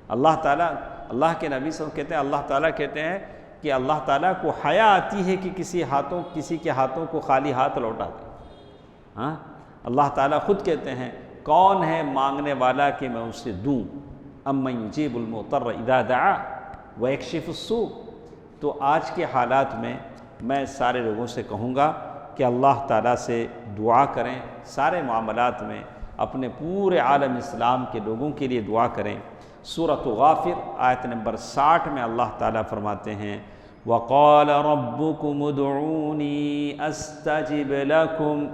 اللہ تعالیٰ، اللہ کے نبی صلی اللہ علیہ وسلم کہتے ہیں، اللہ تعالیٰ کہتے ہیں کہ اللہ تعالیٰ کو حیا آتی ہے کہ کسی کے ہاتھوں کو خالی ہاتھ لوٹا دے۔ ہاں، اللہ تعالیٰ خود کہتے ہیں کون ہے مانگنے والا کہ میں اسے دوں، امن یجیب المضطر اذا دعا ویکشف السوء۔ تو آج کے حالات میں سارے لوگوں سے کہوں گا کہ اللہ تعالیٰ سے دعا کریں، سارے معاملات میں اپنے پورے عالم اسلام کے لوگوں کے لیے دعا کریں۔ سورۃ غافر آیت نمبر 60 میں اللہ تعالیٰ فرماتے ہیں وَقَالَ رَبُّكُمُ ادْعُونِي أَسْتَجِبْ لَكُمْ۔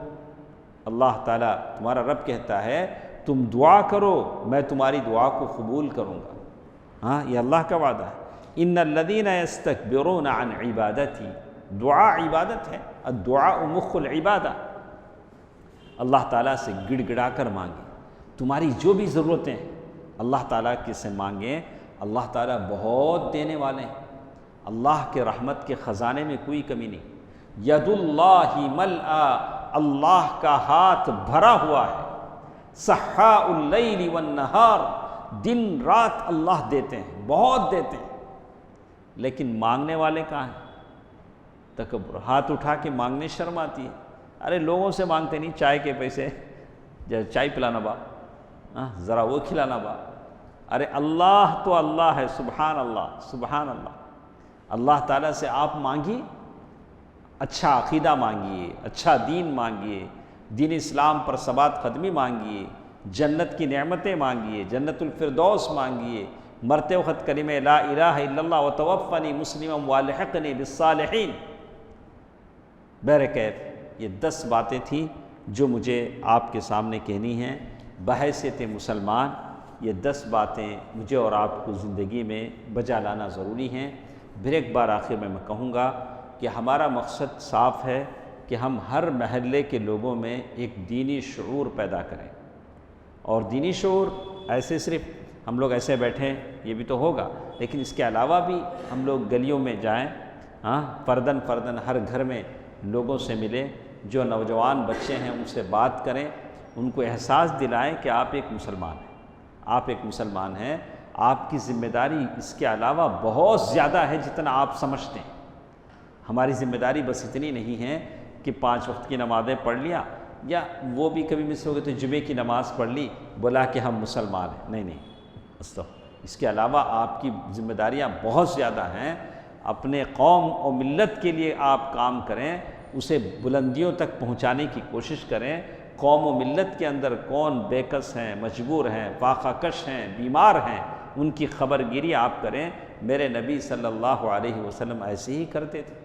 اللہ تعالیٰ تمہارا رب کہتا ہے تم دعا کرو، میں تمہاری دعا کو قبول کروں گا۔ ہاں یہ اللہ کا وعدہ ہے، ان الذین یستکبرون عن عبادتی، دعا عبادت ہے، الدعاء مخ العبادہ، اللہ تعالیٰ سے گڑ گڑا کر مانگیں، تمہاری جو بھی ضرورتیں ہیں اللہ تعالیٰ کے سے مانگیں، اللہ تعالیٰ بہت دینے والے ہیں، اللہ کے رحمت کے خزانے میں کوئی کمی نہیں، ید اللہ ملآ، اللہ کا ہاتھ بھرا ہوا ہے، سحاء اللیل والنہار، دن رات اللہ دیتے ہیں، بہت دیتے ہیں، لیکن مانگنے والے کہاں ہیں؟ تکبر، ہاتھ اٹھا کے مانگنے شرم آتی ہے، ارے لوگوں سے مانگتے نہیں، چائے کے پیسے، چائے پلانا با، ذرا وہ کھلانا با، ارے اللہ تو اللہ ہے، سبحان اللہ سبحان اللہ، اللہ تعالیٰ سے آپ مانگیے، اچھا عقیدہ مانگیے، اچھا دین مانگیے، دین اسلام پر ثبات قدمی مانگیے، جنت کی نعمتیں مانگیے، جنت الفردوس مانگیے، مرتے وقت کلمہ لا الہ الا اللہ وتوفنی مسلما والحقنی بالصالحین۔ بہرکیف یہ 10 باتیں تھیں جو مجھے آپ کے سامنے کہنی ہیں بحیثیت مسلمان، یہ 10 باتیں مجھے اور آپ کو زندگی میں بجا لانا ضروری ہیں۔ پھر ایک بار آخر میں کہوں گا کہ ہمارا مقصد صاف ہے کہ ہم ہر محلے کے لوگوں میں ایک دینی شعور پیدا کریں، اور دینی شعور ایسے صرف ہم لوگ ایسے بیٹھیں یہ بھی تو ہوگا، لیکن اس کے علاوہ بھی ہم لوگ گلیوں میں جائیں، فردن فردن ہر گھر میں لوگوں سے ملیں، جو نوجوان بچے ہیں ان سے بات کریں، ان کو احساس دلائیں کہ آپ ایک مسلمان ہیں، آپ ایک مسلمان ہیں، آپ کی ذمہ داری اس کے علاوہ بہت زیادہ ہے جتنا آپ سمجھتے ہیں۔ ہماری ذمہ داری بس اتنی نہیں ہے کہ 5 وقت کی نمازیں پڑھ لیا، یا وہ بھی کبھی مس ہو گئے تو جمعے کی نماز پڑھ لی، بولا کہ ہم مسلمان ہیں، نہیں، اس کے علاوہ آپ کی ذمہ داریاں بہت زیادہ ہیں۔ اپنے قوم اور ملت کے لیے آپ کام کریں، اسے بلندیوں تک پہنچانے کی کوشش کریں۔ قوم و ملت کے اندر کون بے کس ہیں، مجبور ہیں، فاقہ کش ہیں، بیمار ہیں، ان کی خبر گیری آپ کریں۔ میرے نبی صلی اللہ علیہ وسلم ایسے ہی کرتے تھے۔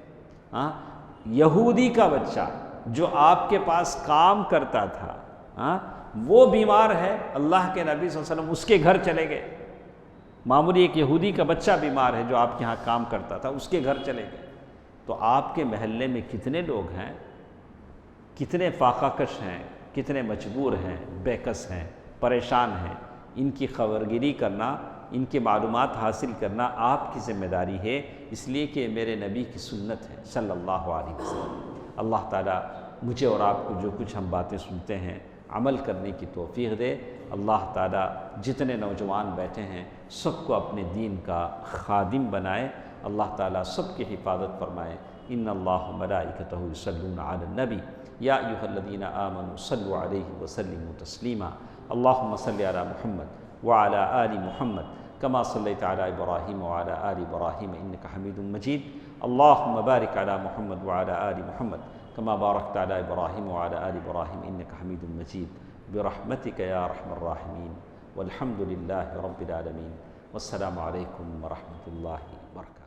یہودی کا بچہ جو آپ کے پاس کام کرتا تھا، وہ بیمار ہے، اللہ کے نبی صلی اللہ علیہ وسلم اس کے گھر چلے گئے۔ معمولی ایک یہودی کا بچہ بیمار ہے جو آپ کے ہاں کام کرتا تھا، اس کے گھر چلے گئے۔ تو آپ کے محلے میں کتنے لوگ ہیں، کتنے فاقہ کش ہیں، کتنے مجبور ہیں، بے کس ہیں، پریشان ہیں، ان کی خبرگیری کرنا، ان کے معلومات حاصل کرنا آپ کی ذمہ داری ہے، اس لیے کہ میرے نبی کی سنت ہے صلی اللہ علیہ وسلم۔ اللہ تعالیٰ مجھے اور آپ کو جو کچھ ہم باتیں سنتے ہیں عمل کرنے کی توفیق دے۔ اللہ تعالیٰ جتنے نوجوان بیٹھے ہیں سب کو اپنے دین کا خادم بنائے، اللہ تعالیٰ سب کی حفاظت فرمائے۔ ان اللہ ملائکتہ یصلون علی النبی یا ایھا الذین آمنوا صلوا علیہ وسلموا تسلیما۔ اللہم صل علی محمد وعلی آل محمد کما صلیت علی ابراہیم وعلی آل ابراہیم انک حمید مجید۔ اللہم بارک علی محمد وعلی آل محمد کما بارکت علی ابراہیم وعلی آل ابراہیم انک حمید مجید برحمتک یا ارحم الراحمین والحمد للہ رب العالمین۔ والسلام علیکم ورحمۃ اللہ وبرکاتہ۔